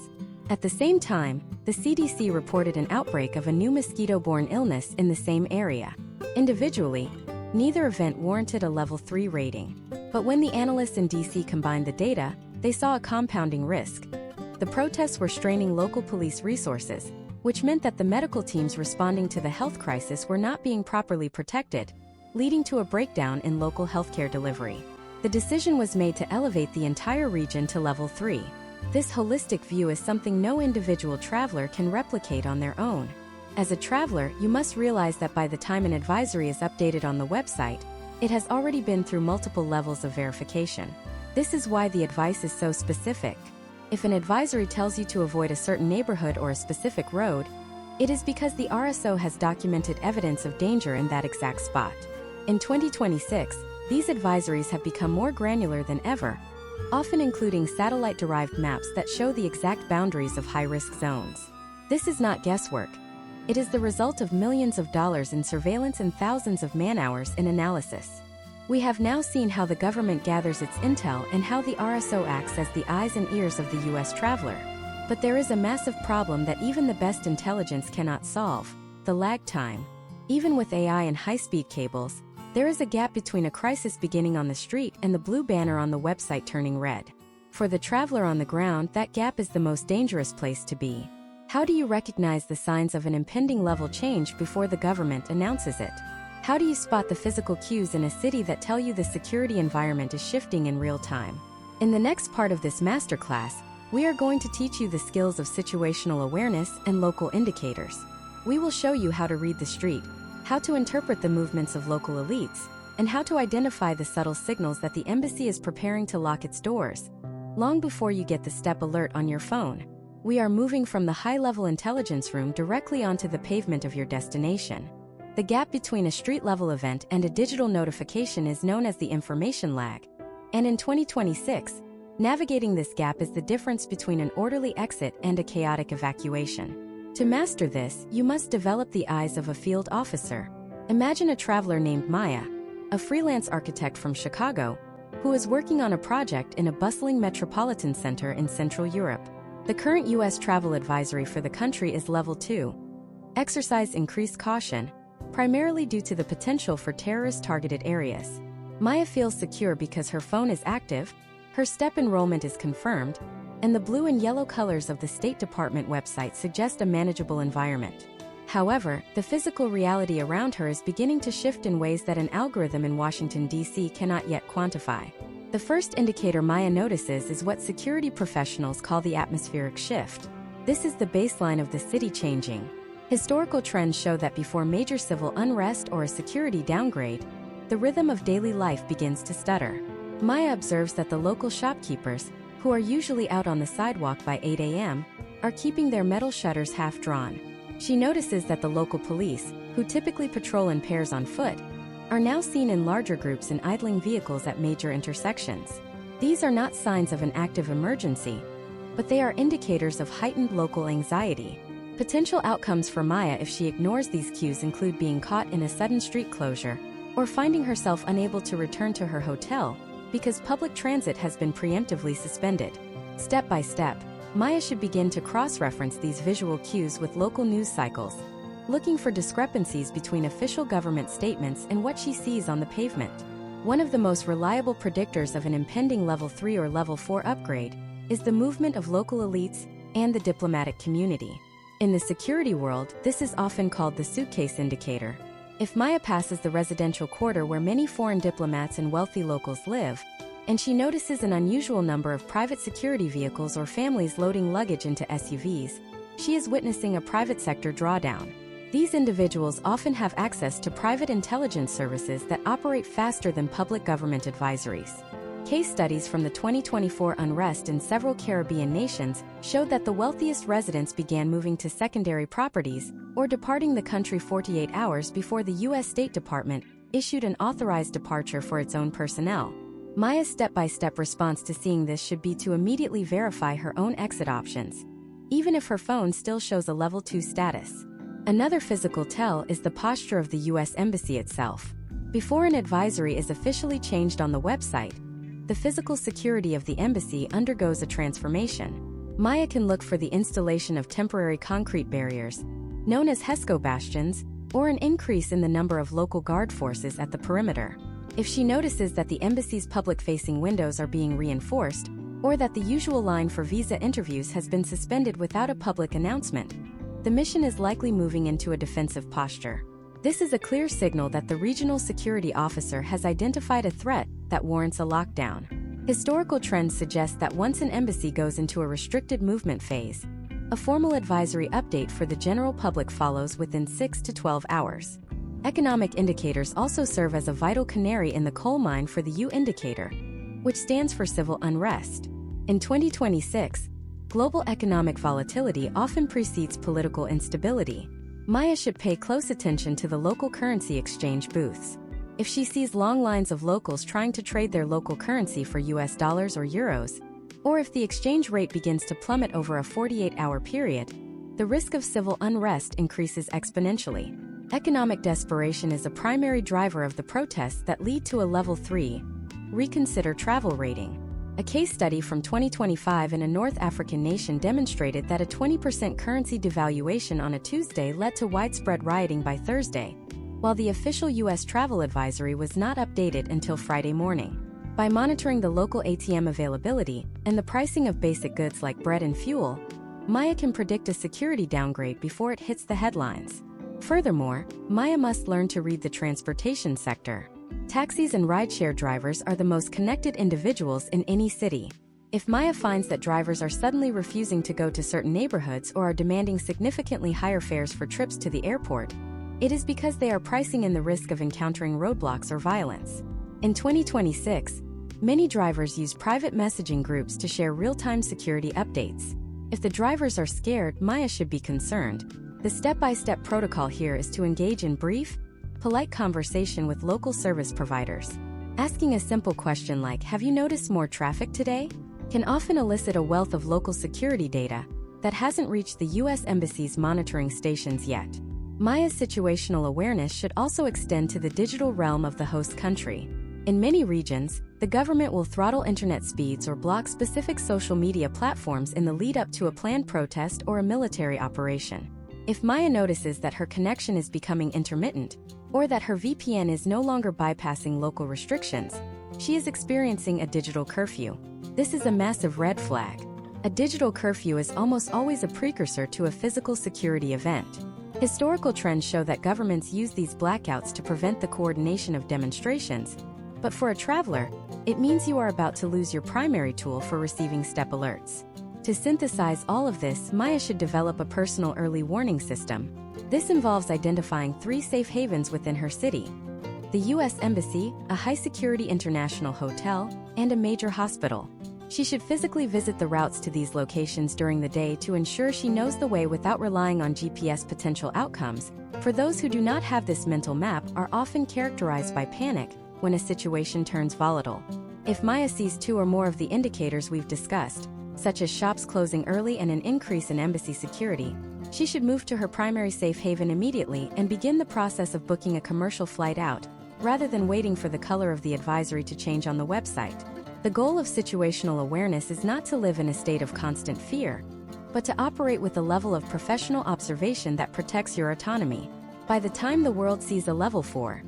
At the same time, the CDC reported an outbreak of a new mosquito-borne illness in the same area. Individually, neither event warranted a level 3 rating. But when the analysts in DC combined the data, they saw a compounding risk. The protests were straining local police resources, which meant that the medical teams responding to the health crisis were not being properly protected, leading to a breakdown in local healthcare delivery. The decision was made to elevate the entire region to level 3. This holistic view is something no individual traveler can replicate on their own. As a traveler, you must realize that by the time an advisory is updated on the website, it has already been through multiple levels of verification. This is why the advice is so specific. If an advisory tells you to avoid a certain neighborhood or a specific road, it is because the RSO has documented evidence of danger in that exact spot. In 2026, these advisories have become more granular than ever, often including satellite-derived maps that show the exact boundaries of high-risk zones. This is not guesswork. It is the result of millions of dollars in surveillance and thousands of man-hours in analysis. We have now seen how the government gathers its intel and how the RSO acts as the eyes and ears of the U.S. traveler. But there is a massive problem that even the best intelligence cannot solve: the lag time. Even with AI and high-speed cables, there is a gap between a crisis beginning on the street and the blue banner on the website turning red. For the traveler on the ground, that gap is the most dangerous place to be. How do you recognize the signs of an impending level change before the government announces it? How do you spot the physical cues in a city that tell you the security environment is shifting in real time? In the next part of this masterclass, we are going to teach you the skills of situational awareness and local indicators. We will show you how to read the street, how to interpret the movements of local elites, and how to identify the subtle signals that the embassy is preparing to lock its doors, long before you get the step alert on your phone. We are moving from the high-level intelligence room directly onto the pavement of your destination. The gap between a street-level event and a digital notification is known as the information lag. And in 2026, navigating this gap is the difference between an orderly exit and a chaotic evacuation. To master this, you must develop the eyes of a field officer. Imagine a traveler named Maya, a freelance architect from Chicago, who is working on a project in a bustling metropolitan center in Central Europe. The current U.S. travel advisory for the country is Level 2. Exercise increased caution, primarily due to the potential for terrorist-targeted areas. Maya feels secure because her phone is active, her STEP enrollment is confirmed, and the blue and yellow colors of the State Department website suggest a manageable environment. However, the physical reality around her is beginning to shift in ways that an algorithm in Washington, D.C. cannot yet quantify. The first indicator Maya notices is what security professionals call the atmospheric shift. This is the baseline of the city changing. Historical trends show that before major civil unrest or a security downgrade, the rhythm of daily life begins to stutter. Maya observes that the local shopkeepers, who are usually out on the sidewalk by 8 a.m., are keeping their metal shutters half drawn. She notices that the local police, who typically patrol in pairs on foot, are now seen in larger groups in idling vehicles at major intersections. These are not signs of an active emergency, but they are indicators of heightened local anxiety. Potential outcomes for Maya if she ignores these cues include being caught in a sudden street closure, or finding herself unable to return to her hotel because public transit has been preemptively suspended. Step by step, Maya should begin to cross-reference these visual cues with local news cycles, looking for discrepancies between official government statements and what she sees on the pavement. One of the most reliable predictors of an impending Level 3 or Level 4 upgrade is the movement of local elites and the diplomatic community. In the security world, this is often called the suitcase indicator. If Maya passes the residential quarter where many foreign diplomats and wealthy locals live, and she notices an unusual number of private security vehicles or families loading luggage into SUVs, she is witnessing a private sector drawdown. These individuals often have access to private intelligence services that operate faster than public government advisories. Case studies from the 2024 unrest in several Caribbean nations showed that the wealthiest residents began moving to secondary properties or departing the country 48 hours before the U.S. State Department issued an authorized departure for its own personnel. Maya's step-by-step response to seeing this should be to immediately verify her own exit options, even if her phone still shows a Level 2 status. Another physical tell is the posture of the U.S. Embassy itself. Before an advisory is officially changed on the website, the physical security of the embassy undergoes a transformation. Maya can look for the installation of temporary concrete barriers, known as HESCO bastions, or an increase in the number of local guard forces at the perimeter. If she notices that the embassy's public-facing windows are being reinforced, or that the usual line for visa interviews has been suspended without a public announcement, the mission is likely moving into a defensive posture. This is a clear signal that the regional security officer has identified a threat that warrants a lockdown. Historical trends suggest that once an embassy goes into a restricted movement phase, a formal advisory update for the general public follows within 6 to 12 hours. Economic indicators also serve as a vital canary in the coal mine for the U indicator, which stands for civil unrest. In 2026, global economic volatility often precedes political instability. Maya should pay close attention to the local currency exchange booths. If she sees long lines of locals trying to trade their local currency for US dollars or euros, or if the exchange rate begins to plummet over a 48-hour period, the risk of civil unrest increases exponentially. Economic desperation is a primary driver of the protests that lead to a Level 3 reconsider travel rating. A case study from 2025 in a North African nation demonstrated that a 20% currency devaluation on a Tuesday led to widespread rioting by Thursday, while the official U.S. travel advisory was not updated until Friday morning. By monitoring the local ATM availability and the pricing of basic goods like bread and fuel, Maya can predict a security downgrade before it hits the headlines. Furthermore, Maya must learn to read the transportation sector. Taxis and rideshare drivers are the most connected individuals in any city. If Maya finds that drivers are suddenly refusing to go to certain neighborhoods or are demanding significantly higher fares for trips to the airport, it is because they are pricing in the risk of encountering roadblocks or violence. In 2026, many drivers use private messaging groups to share real-time security updates. If the drivers are scared, Maya should be concerned. The step-by-step protocol here is to engage in brief, polite conversation with local service providers. Asking a simple question like, "Have you noticed more traffic today?" can often elicit a wealth of local security data that hasn't reached the U.S. Embassy's monitoring stations yet. Maya's situational awareness should also extend to the digital realm of the host country. In many regions, the government will throttle internet speeds or block specific social media platforms in the lead-up to a planned protest or a military operation. If Maya notices that her connection is becoming intermittent, or that her VPN is no longer bypassing local restrictions, she is experiencing a digital curfew. This is a massive red flag. A digital curfew is almost always a precursor to a physical security event. Historical trends show that governments use these blackouts to prevent the coordination of demonstrations, but for a traveler, it means you are about to lose your primary tool for receiving step alerts. To synthesize all of this, Maya should develop a personal early warning system. This involves identifying 3 safe havens within her city: the U.S. Embassy, a high-security international hotel, and a major hospital. She should physically visit the routes to these locations during the day to ensure she knows the way without relying on GPS. Potential outcomes, for those who do not have this mental map, are often characterized by panic when a situation turns volatile. If Maya sees 2 or more of the indicators we've discussed, such as shops closing early and an increase in embassy security, she should move to her primary safe haven immediately and begin the process of booking a commercial flight out, rather than waiting for the color of the advisory to change on the website. The goal of situational awareness is not to live in a state of constant fear, but to operate with a level of professional observation that protects your autonomy. By the time the world sees a level 4,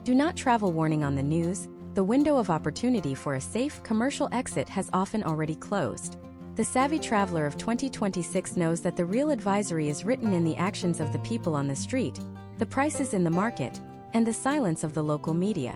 do not travel warning on the news, the window of opportunity for a safe commercial exit has often already closed. The savvy traveler of 2026 knows that the real advisory is written in the actions of the people on the street, the prices in the market, and the silence of the local media.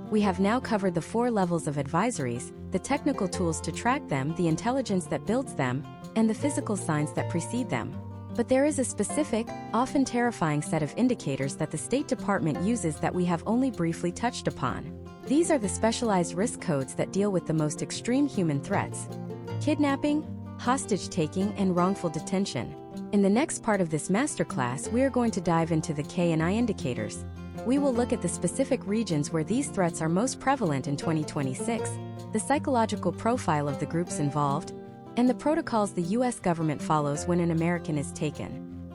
We have now covered the 4 levels of advisories, the technical tools to track them, the intelligence that builds them, and the physical signs that precede them. But there is a specific, often terrifying set of indicators that the State Department uses that we have only briefly touched upon. These are the specialized risk codes that deal with the most extreme human threats: kidnapping, hostage-taking, and wrongful detention. In the next part of this masterclass, we are going to dive into the K&I indicators. We will look at the specific regions where these threats are most prevalent in 2026, the psychological profile of the groups involved, and the protocols the U.S. government follows when an American is taken.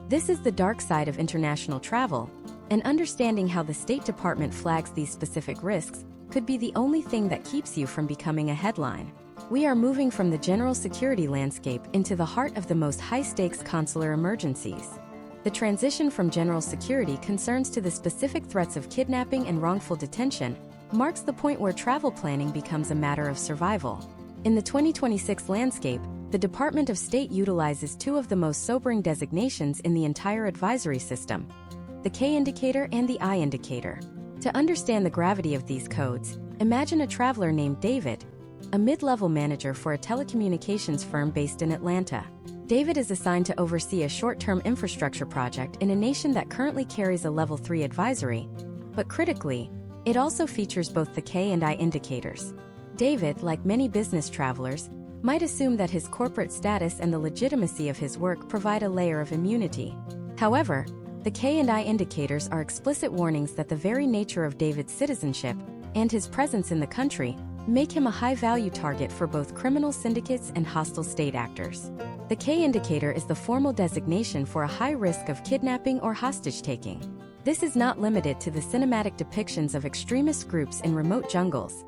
This is the dark side of international travel, and understanding how the State Department flags these specific risks could be the only thing that keeps you from becoming a headline. We are moving from the general security landscape into the heart of the most high-stakes consular emergencies. The transition from general security concerns to the specific threats of kidnapping and wrongful detention marks the point where travel planning becomes a matter of survival. In the 2026 landscape, the Department of State utilizes 2 of the most sobering designations in the entire advisory system: the K indicator and the I indicator. To understand the gravity of these codes, imagine a traveler named David, a mid-level manager for a telecommunications firm based in Atlanta. David is assigned to oversee a short-term infrastructure project in a nation that currently carries a Level 3 advisory, but critically, it also features both the K and I indicators. David, like many business travelers, might assume that his corporate status and the legitimacy of his work provide a layer of immunity. However, the K and I indicators are explicit warnings that the very nature of David's citizenship and his presence in the country make him a high-value target for both criminal syndicates and hostile state actors. The K indicator is the formal designation for a high risk of kidnapping or hostage-taking. This is not limited to the cinematic depictions of extremist groups in remote jungles.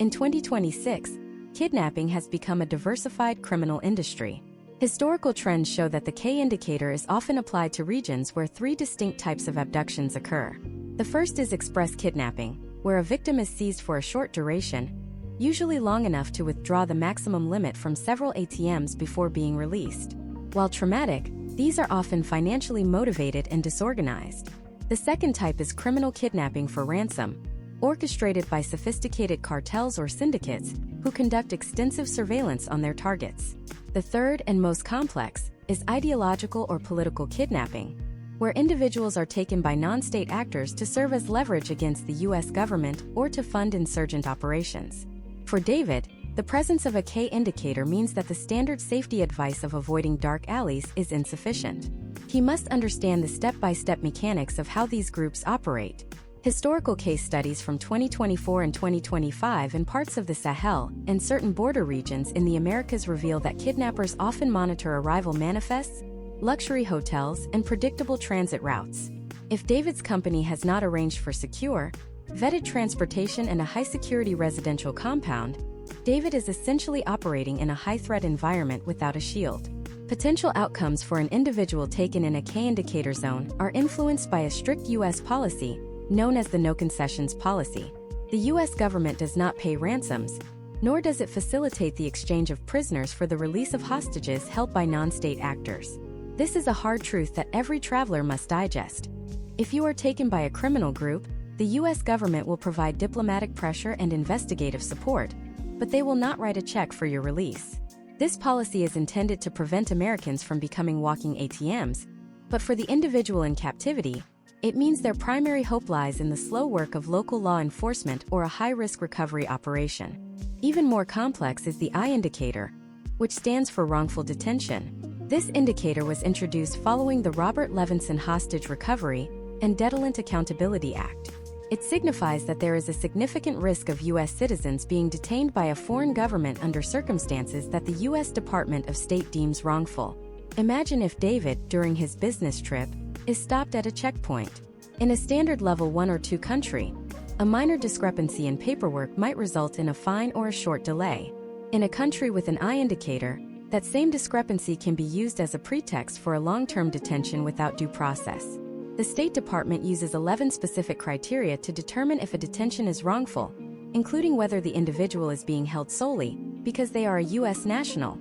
In 2026, kidnapping has become a diversified criminal industry. Historical trends show that the K indicator is often applied to regions where 3 distinct types of abductions occur. The first is express kidnapping, where a victim is seized for a short duration, usually long enough to withdraw the maximum limit from several ATMs before being released. While traumatic, these are often financially motivated and disorganized. The second type is criminal kidnapping for ransom, orchestrated by sophisticated cartels or syndicates who conduct extensive surveillance on their targets. The third and most complex is ideological or political kidnapping, where individuals are taken by non-state actors to serve as leverage against the U.S. government or to fund insurgent operations. For David, the presence of a K indicator means that the standard safety advice of avoiding dark alleys is insufficient. He must understand the step-by-step mechanics of how these groups operate. Historical case studies from 2024 and 2025 in parts of the Sahel and certain border regions in the Americas reveal that kidnappers often monitor arrival manifests, luxury hotels, and predictable transit routes. If David's company has not arranged for secure, vetted transportation and a high-security residential compound, David is essentially operating in a high-threat environment without a shield. Potential outcomes for an individual taken in a K indicator zone are influenced by a strict U.S. policy, known as the No Concessions policy. The U.S. government does not pay ransoms, nor does it facilitate the exchange of prisoners for the release of hostages held by non-state actors. This is a hard truth that every traveler must digest. If you are taken by a criminal group, the U.S. government will provide diplomatic pressure and investigative support, but they will not write a check for your release. This policy is intended to prevent Americans from becoming walking ATMs, but for the individual in captivity, it means their primary hope lies in the slow work of local law enforcement or a high-risk recovery operation. Even more complex is the I indicator, which stands for wrongful detention. This indicator was introduced following the Robert Levinson Hostage Recovery and Deadline Accountability Act. It signifies that there is a significant risk of U.S. citizens being detained by a foreign government under circumstances that the U.S. Department of State deems wrongful. Imagine if David, during his business trip, is stopped at a checkpoint. In a standard level 1 or 2 country, a minor discrepancy in paperwork might result in a fine or a short delay. In a country with an I indicator, that same discrepancy can be used as a pretext for a long-term detention without due process. The State Department uses 11 specific criteria to determine if a detention is wrongful, including whether the individual is being held solely because they are a U.S. national,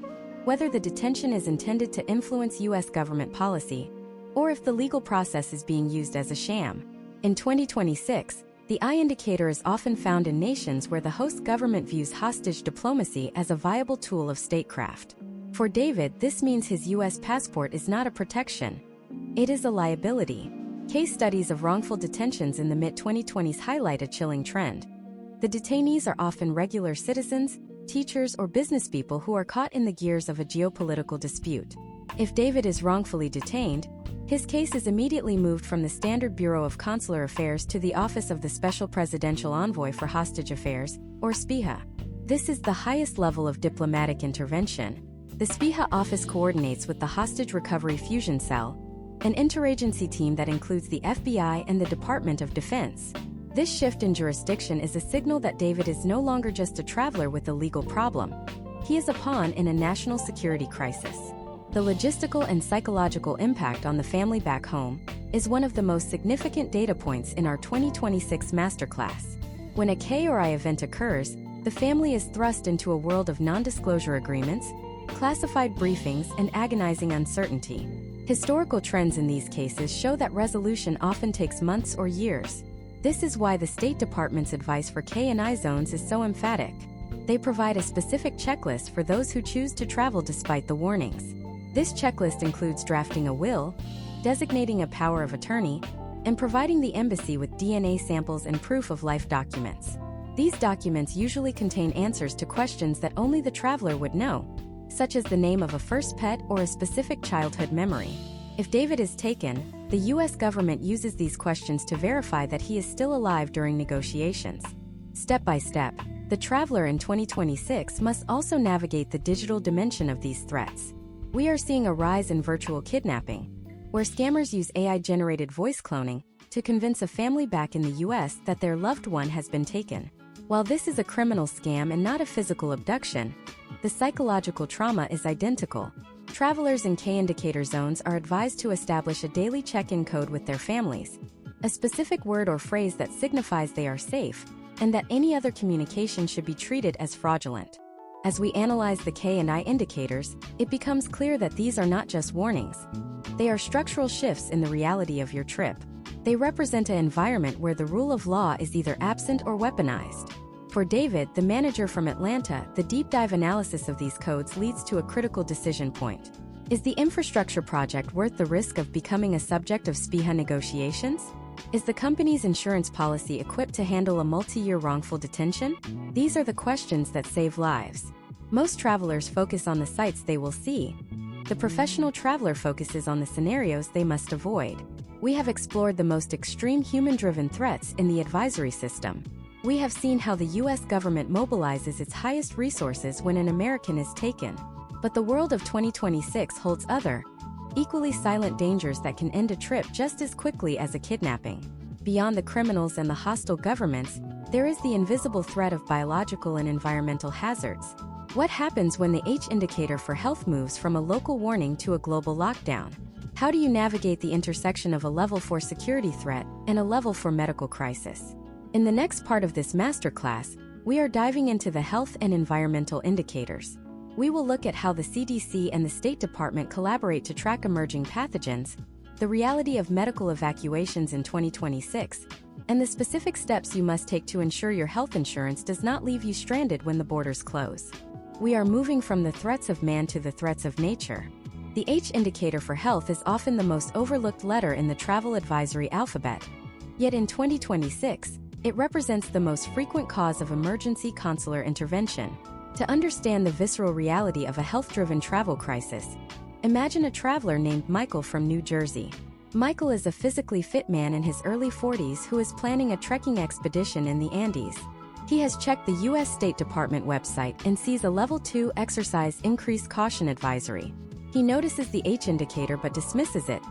whether the detention is intended to influence U.S. government policy, or if the legal process is being used as a sham. In 2026, the I indicator is often found in nations where the host government views hostage diplomacy as a viable tool of statecraft. For David, this means his U.S. passport is not a protection. It is a liability. Case studies of wrongful detentions in the mid-2020s highlight a chilling trend. The detainees are often regular citizens, teachers, or businesspeople who are caught in the gears of a geopolitical dispute. If David is wrongfully detained, his case is immediately moved from the Standard Bureau of Consular Affairs to the Office of the Special Presidential Envoy for Hostage Affairs, or SPIHA. This is the highest level of diplomatic intervention. The SPIHA office coordinates with the Hostage Recovery Fusion Cell, an interagency team that includes the FBI and the Department of Defense. This shift in jurisdiction is a signal that David is no longer just a traveler with a legal problem. He is a pawn in a national security crisis. The logistical and psychological impact on the family back home is one of the most significant data points in our 2026 masterclass. When a K or I event occurs, the family is thrust into a world of non-disclosure agreements, classified briefings, and agonizing uncertainty. Historical trends in these cases show that resolution often takes months or years. This is why the State Department's advice for K and I zones is so emphatic. They provide a specific checklist for those who choose to travel despite the warnings. This checklist includes drafting a will, designating a power of attorney, and providing the embassy with DNA samples and proof of life documents. These documents usually contain answers to questions that only the traveler would know, such as the name of a first pet or a specific childhood memory. If David is taken, the U.S. government uses these questions to verify that he is still alive during negotiations. Step by step, the traveler in 2026 must also navigate the digital dimension of these threats. We are seeing a rise in virtual kidnapping, where scammers use AI-generated voice cloning to convince a family back in the U.S. that their loved one has been taken. While this is a criminal scam and not a physical abduction, the psychological trauma is identical. Travelers in K-indicator zones are advised to establish a daily check-in code with their families, a specific word or phrase that signifies they are safe, and that any other communication should be treated as fraudulent. As we analyze the K and I indicators, it becomes clear that these are not just warnings. They are structural shifts in the reality of your trip. They represent an environment where the rule of law is either absent or weaponized. For David, the manager from Atlanta, the deep dive analysis of these codes leads to a critical decision point. Is the infrastructure project worth the risk of becoming a subject of SPIHA negotiations? Is the company's insurance policy equipped to handle a multi-year wrongful detention? These are the questions that save lives. Most travelers focus on the sights they will see. The professional traveler focuses on the scenarios they must avoid. We have explored the most extreme human-driven threats in the advisory system. We have seen how the U.S. government mobilizes its highest resources when an American is taken. But the world of 2026 holds other, equally silent dangers that can end a trip just as quickly as a kidnapping. Beyond the criminals and the hostile governments, there is the invisible threat of biological and environmental hazards. What happens when the H indicator for health moves from a local warning to a global lockdown? How do you navigate the intersection of a level 4 security threat and a level 4 medical crisis? In the next part of this masterclass, we are diving into the health and environmental indicators. We will look at how the CDC and the State Department collaborate to track emerging pathogens, the reality of medical evacuations in 2026, and the specific steps you must take to ensure your health insurance does not leave you stranded when the borders close. We are moving from the threats of man to the threats of nature. The H indicator for health is often the most overlooked letter in the travel advisory alphabet. Yet in 2026, it represents the most frequent cause of emergency consular intervention. To understand the visceral reality of a health-driven travel crisis, imagine a traveler named Michael from New Jersey. Michael is a physically fit man in his early 40s who is planning a trekking expedition in the Andes. He has checked the U.S. State Department website and sees a Level 2 exercise increased caution advisory. He notices the H indicator but dismisses it,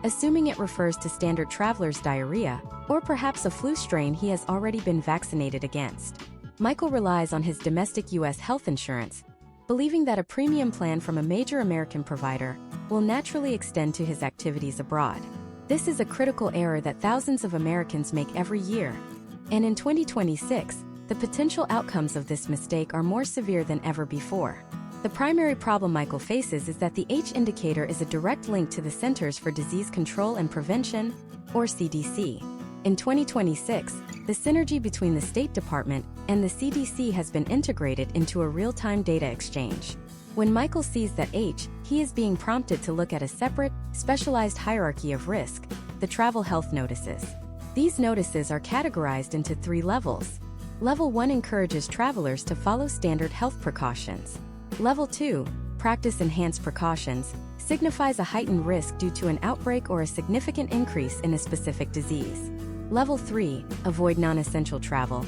assuming it refers to standard traveler's diarrhea, or perhaps a flu strain he has already been vaccinated against. Michael relies on his domestic U.S. health insurance, believing that a premium plan from a major American provider will naturally extend to his activities abroad. This is a critical error that thousands of Americans make every year. And in 2026, the potential outcomes of this mistake are more severe than ever before. The primary problem Michael faces is that the H indicator is a direct link to the Centers for Disease Control and Prevention, or CDC. In 2026, the synergy between the State Department and the CDC has been integrated into a real-time data exchange. When Michael sees that H, he is being prompted to look at a separate, specialized hierarchy of risk, the travel health notices. These notices are categorized into 3 levels. Level 1 encourages travelers to follow standard health precautions. Level 2, practice enhanced precautions, signifies a heightened risk due to an outbreak or a significant increase in a specific disease. Level 3, avoid non-essential travel,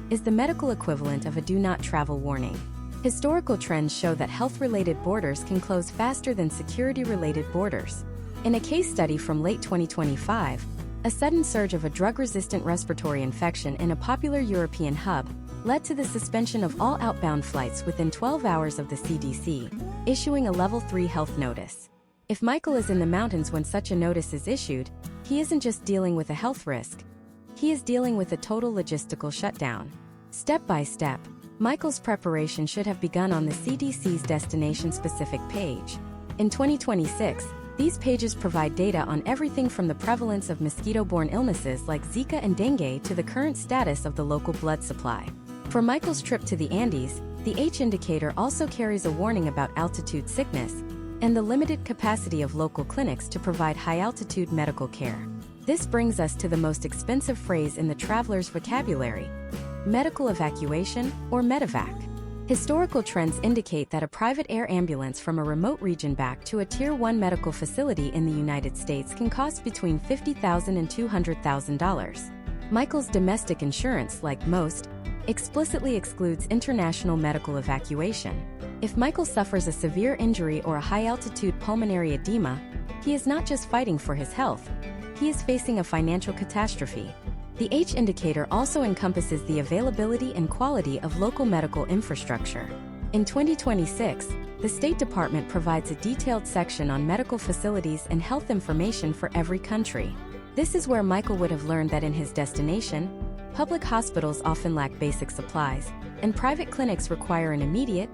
is the medical equivalent of a do not travel warning. Historical trends show that health-related borders can close faster than security-related borders. In a case study from late 2025, a sudden surge of a drug-resistant respiratory infection in a popular European hub led to the suspension of all outbound flights within 12 hours of the CDC issuing a Level 3 health notice. If Michael is in the mountains when such a notice is issued, he isn't just dealing with a health risk. He is dealing with a total logistical shutdown. Step by step, Michael's preparation should have begun on the CDC's destination-specific page. In 2026, these pages provide data on everything from the prevalence of mosquito-borne illnesses like Zika and dengue to the current status of the local blood supply. For Michael's trip to the Andes, the H indicator also carries a warning about altitude sickness and the limited capacity of local clinics to provide high-altitude medical care. This brings us to the most expensive phrase in the traveler's vocabulary: medical evacuation, or medevac. Historical trends indicate that a private air ambulance from a remote region back to a Tier 1 medical facility in the United States can cost between $50,000 and $200,000. Michael's domestic insurance, like most, explicitly excludes international medical evacuation. If Michael suffers a severe injury or a high-altitude pulmonary edema, he is not just fighting for his health, he is facing a financial catastrophe. The H indicator also encompasses the availability and quality of local medical infrastructure. In 2026, the State Department provides a detailed section on medical facilities and health information for every country. This is where Michael would have learned that in his destination, public hospitals often lack basic supplies, and private clinics require an immediate,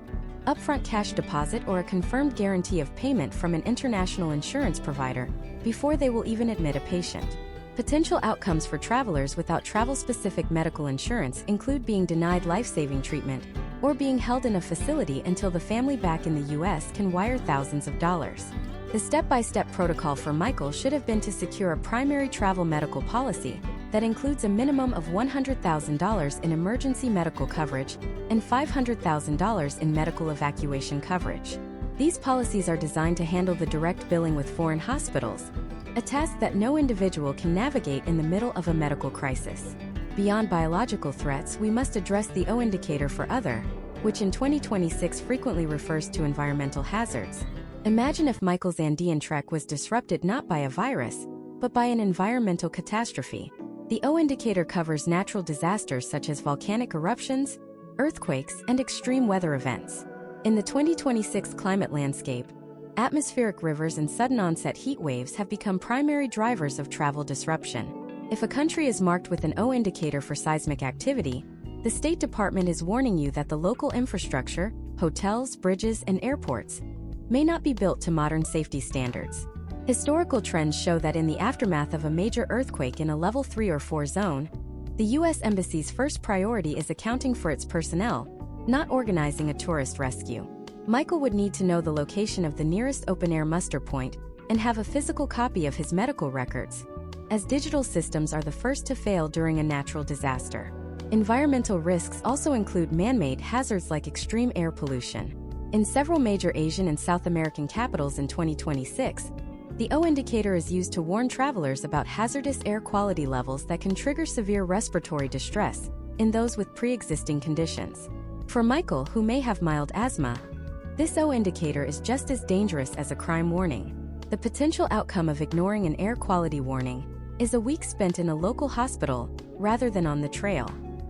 upfront cash deposit or a confirmed guarantee of payment from an international insurance provider before they will even admit a patient. Potential outcomes for travelers without travel-specific medical insurance include being denied life-saving treatment or being held in a facility until the family back in the U.S. can wire thousands of dollars. The step-by-step protocol for Michael should have been to secure a primary travel medical policy that includes a minimum of $100,000 in emergency medical coverage and $500,000 in medical evacuation coverage. These policies are designed to handle the direct billing with foreign hospitals, a task that no individual can navigate in the middle of a medical crisis. Beyond biological threats, we must address the O indicator for other, which in 2026 frequently refers to environmental hazards. Imagine if Michael's Andean trek was disrupted not by a virus, but by an environmental catastrophe. The O indicator covers natural disasters such as volcanic eruptions, earthquakes, and extreme weather events. In the 2026 climate landscape, atmospheric rivers and sudden onset heat waves have become primary drivers of travel disruption. If a country is marked with an O indicator for seismic activity, the State Department is warning you that the local infrastructure, hotels, bridges, and airports may not be built to modern safety standards. Historical trends show that in the aftermath of a major earthquake in a level 3 or 4 zone, the U.S. Embassy's first priority is accounting for its personnel, not organizing a tourist rescue. Michael would need to know the location of the nearest open-air muster point and have a physical copy of his medical records, as digital systems are the first to fail during a natural disaster. Environmental risks also include man-made hazards like extreme air pollution. In several major Asian and South American capitals in 2026, the O indicator is used to warn travelers about hazardous air quality levels that can trigger severe respiratory distress in those with pre-existing conditions. For Michael, who may have mild asthma, this O indicator is just as dangerous as a crime warning. The potential outcome of ignoring an air quality warning is a week spent in a local hospital rather than on the trail.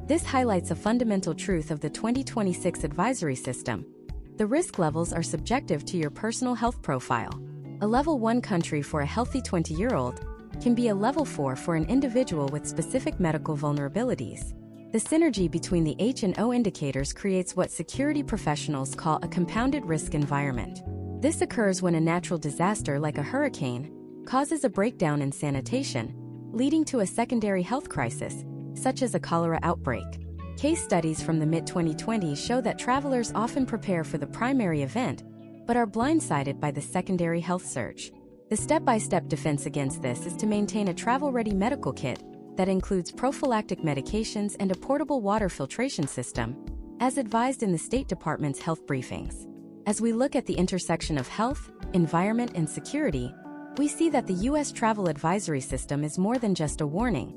This highlights a fundamental truth of the 2026 advisory system. The risk levels are subjective to your personal health profile. A level 1 country for a healthy 20-year-old can be a level 4 for an individual with specific medical vulnerabilities. The synergy between the H and O indicators creates what security professionals call a compounded risk environment. This occurs when a natural disaster like a hurricane causes a breakdown in sanitation, leading to a secondary health crisis, such as a cholera outbreak. Case studies from the mid-2020s show that travelers often prepare for the primary event, but are blindsided by the secondary health surge. The step-by-step defense against this is to maintain a travel-ready medical kit that includes prophylactic medications and a portable water filtration system, as advised in the State Department's health briefings. As we look at the intersection of health, environment, and security, we see that the U.S. travel advisory system is more than just a warning.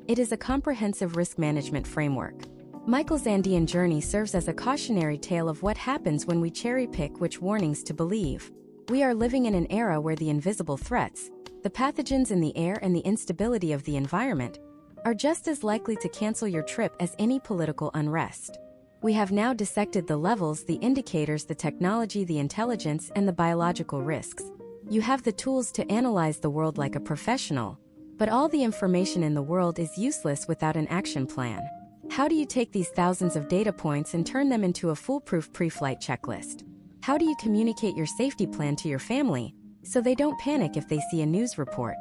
It is a comprehensive risk management framework. Michael's Andean journey serves as a cautionary tale of what happens when we cherry-pick which warnings to believe. We are living in an era where the invisible threats, the pathogens in the air and the instability of the environment, are just as likely to cancel your trip as any political unrest. We have now dissected the levels, the indicators, the technology, the intelligence, and the biological risks. You have the tools to analyze the world like a professional, but all the information in the world is useless without an action plan. How do you take these thousands of data points and turn them into a foolproof pre-flight checklist? How do you communicate your safety plan to your family so they don't panic if they see a news report?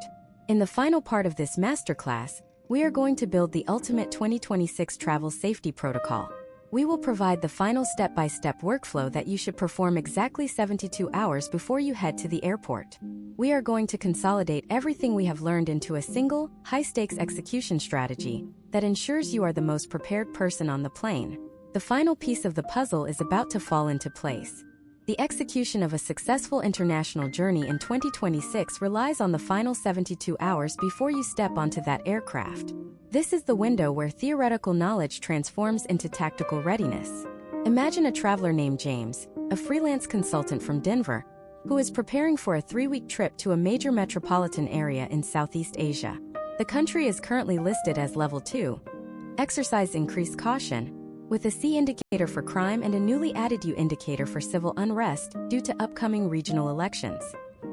In the final part of this masterclass, we are going to build the ultimate 2026 travel safety protocol. We will provide the final step-by-step workflow that you should perform exactly 72 hours before you head to the airport. We are going to consolidate everything we have learned into a single, high-stakes execution strategy that ensures you are the most prepared person on the plane. The final piece of the puzzle is about to fall into place. The execution of a successful international journey in 2026 relies on the final 72 hours before you step onto that aircraft. This is the window where theoretical knowledge transforms into tactical readiness. Imagine a traveler named James, a freelance consultant from Denver, who is preparing for a 3-week trip to a major metropolitan area in Southeast Asia. The country is currently listed as Level 2. Exercise increased caution, with a C indicator for crime and a newly added U indicator for civil unrest due to upcoming regional elections.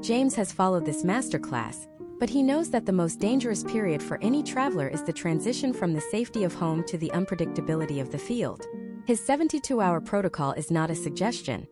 James has followed this masterclass, but he knows that the most dangerous period for any traveler is the transition from the safety of home to the unpredictability of the field. His 72-hour protocol is not a suggestion.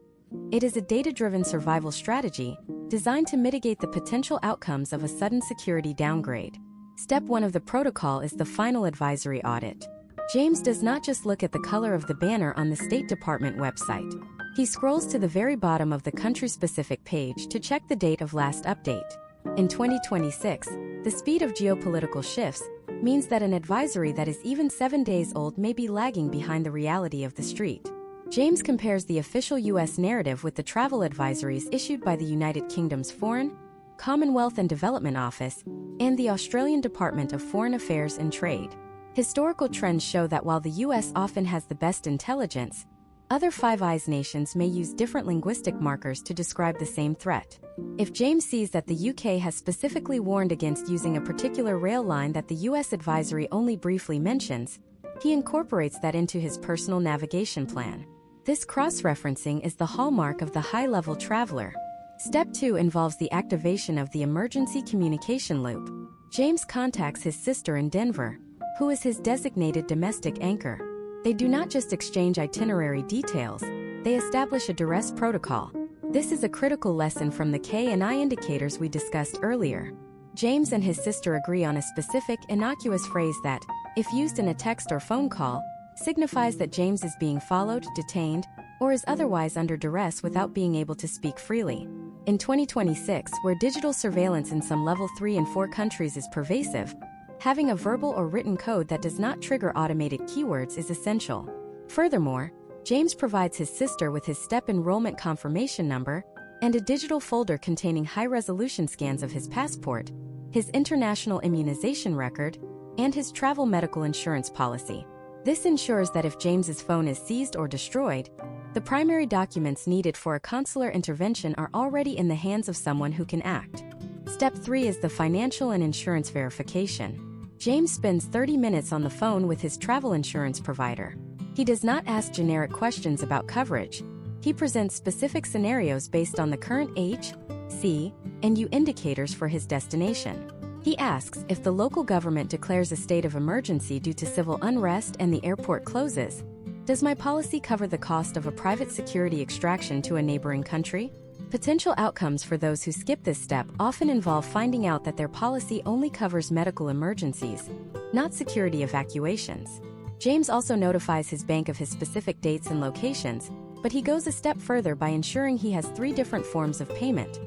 It is a data-driven survival strategy designed to mitigate the potential outcomes of a sudden security downgrade. Step 1 of the protocol is the final advisory audit. James does not just look at the color of the banner on the State Department website. He scrolls to the very bottom of the country-specific page to check the date of last update. In 2026, the speed of geopolitical shifts means that an advisory that is even 7 days old may be lagging behind the reality of the street. James compares the official U.S. narrative with the travel advisories issued by the United Kingdom's Foreign, Commonwealth and Development Office and the Australian Department of Foreign Affairs and Trade. Historical trends show that while the U.S. often has the best intelligence, other Five Eyes nations may use different linguistic markers to describe the same threat. If James sees that the UK has specifically warned against using a particular rail line that the US advisory only briefly mentions, he incorporates that into his personal navigation plan. This cross-referencing is the hallmark of the high-level traveler. Step 2 involves the activation of the emergency communication loop. James contacts his sister in Denver, who is his designated domestic anchor. They do not just exchange itinerary details, They establish a duress protocol. This is a critical lesson from the K and I indicators we discussed earlier. James and his sister agree on a specific, innocuous phrase that, if used in a text or phone call, signifies that James is being followed, detained, or is otherwise under duress without being able to speak freely. In 2026, where digital surveillance in some level 3 and 4 countries is pervasive, having a verbal or written code that does not trigger automated keywords is essential. Furthermore, James provides his sister with his STEP enrollment confirmation number and a digital folder containing high-resolution scans of his passport, his international immunization record, and his travel medical insurance policy. This ensures that if James's phone is seized or destroyed, the primary documents needed for a consular intervention are already in the hands of someone who can act. Step 3 is the financial and insurance verification. James spends 30 minutes on the phone with his travel insurance provider. He does not ask generic questions about coverage. He presents specific scenarios based on the current H, C, and U indicators for his destination. He asks if the local government declares a state of emergency due to civil unrest and the airport closes. Does my policy cover the cost of a private security extraction to a neighboring country? Potential outcomes for those who skip this step often involve finding out that their policy only covers medical emergencies, not security evacuations. James also notifies his bank of his specific dates and locations, but he goes a step further by ensuring he has 3 different forms of payment: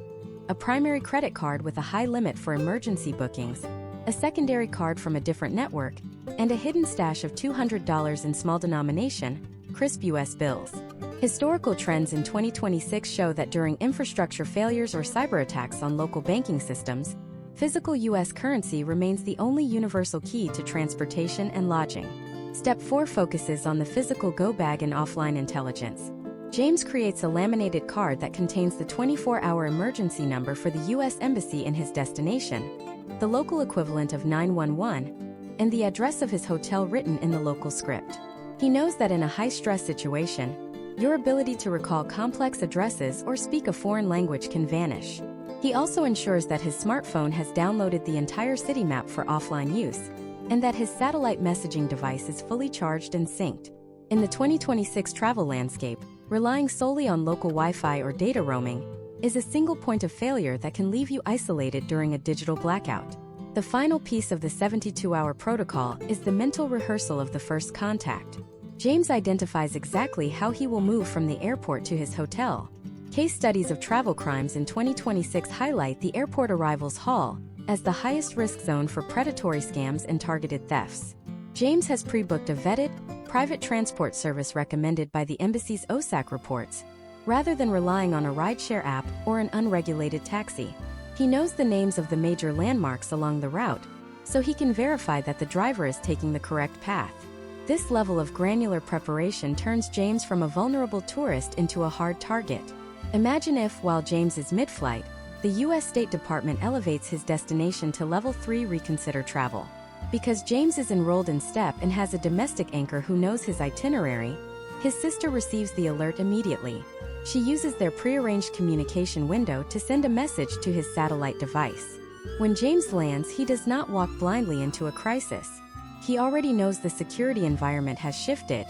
a primary credit card with a high limit for emergency bookings, a secondary card from a different network, and a hidden stash of $200 in small denomination, crisp U.S. bills. Historical trends in 2026 show that during infrastructure failures or cyber attacks on local banking systems, physical U.S. currency remains the only universal key to transportation and lodging. Step 4 focuses on the physical go bag and offline intelligence. James creates a laminated card that contains the 24-hour emergency number for the U.S. Embassy in his destination, the local equivalent of 911, and the address of his hotel written in the local script. He knows that in a high-stress situation, your ability to recall complex addresses or speak a foreign language can vanish. He also ensures that his smartphone has downloaded the entire city map for offline use, and that his satellite messaging device is fully charged and synced. In the 2026 travel landscape, relying solely on local Wi-Fi or data roaming is a single point of failure that can leave you isolated during a digital blackout. The final piece of the 72-hour protocol is the mental rehearsal of the first contact. James identifies exactly how he will move from the airport to his hotel. Case studies of travel crimes in 2026 highlight the airport arrivals hall as the highest risk zone for predatory scams and targeted thefts. James has pre-booked a vetted, private transport service recommended by the embassy's OSAC reports, rather than relying on a rideshare app or an unregulated taxi. He knows the names of the major landmarks along the route, so he can verify that the driver is taking the correct path. This level of granular preparation turns James from a vulnerable tourist into a hard target. Imagine if, while James is mid-flight, the U.S. State Department elevates his destination to Level 3 reconsider travel. Because James is enrolled in STEP and has a domestic anchor who knows his itinerary, his sister receives the alert immediately. She uses their prearranged communication window to send a message to his satellite device. When James lands, he does not walk blindly into a crisis. He already knows the security environment has shifted.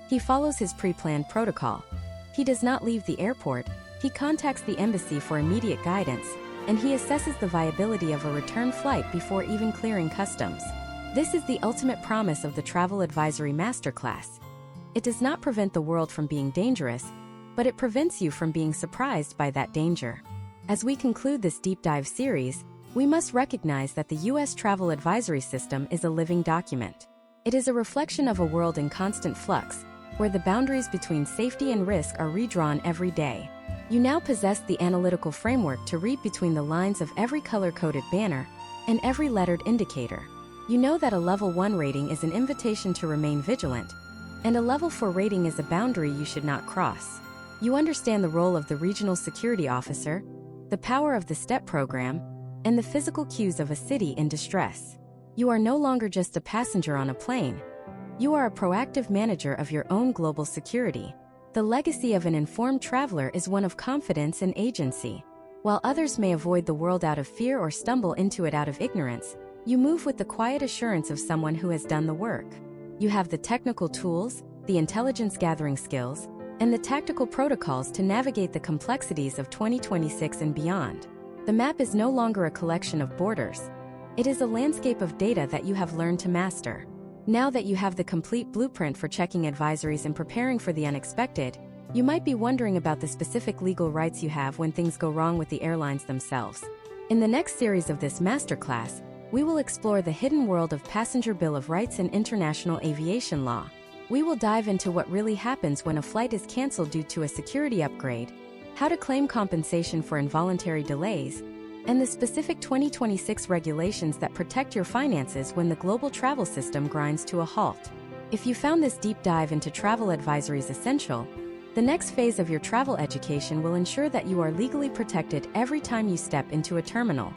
He follows his pre-planned protocol. He does not leave the airport. He contacts the embassy for immediate guidance, and he assesses the viability of a return flight before even clearing customs. This is the ultimate promise of the Travel Advisory Masterclass. It does not prevent the world from being dangerous, but it prevents you from being surprised by that danger. As we conclude this deep dive series, we must recognize that the U.S. Travel Advisory System is a living document. It is a reflection of a world in constant flux, where the boundaries between safety and risk are redrawn every day. You now possess the analytical framework to read between the lines of every color-coded banner and every lettered indicator. You know that a Level 1 rating is an invitation to remain vigilant, and a Level 4 rating is a boundary you should not cross. You understand the role of the regional security officer, the power of the STEP program, and the physical cues of a city in distress. You are no longer just a passenger on a plane. You are a proactive manager of your own global security. The legacy of an informed traveler is one of confidence and agency. While others may avoid the world out of fear or stumble into it out of ignorance, you move with the quiet assurance of someone who has done the work. You have the technical tools, the intelligence-gathering skills, and the tactical protocols to navigate the complexities of 2026 and beyond. The map is no longer a collection of borders. It is a landscape of data that you have learned to master. Now that you have the complete blueprint for checking advisories and preparing for the unexpected, you might be wondering about the specific legal rights you have when things go wrong with the airlines themselves. In the next series of this masterclass, we will explore the hidden world of passenger bill of rights and international aviation law. We will dive into what really happens when a flight is canceled due to a security upgrade, how to claim compensation for involuntary delays, and the specific 2026 regulations that protect your finances when the global travel system grinds to a halt. If you found this deep dive into travel advisories essential, the next phase of your travel education will ensure that you are legally protected every time you step into a terminal.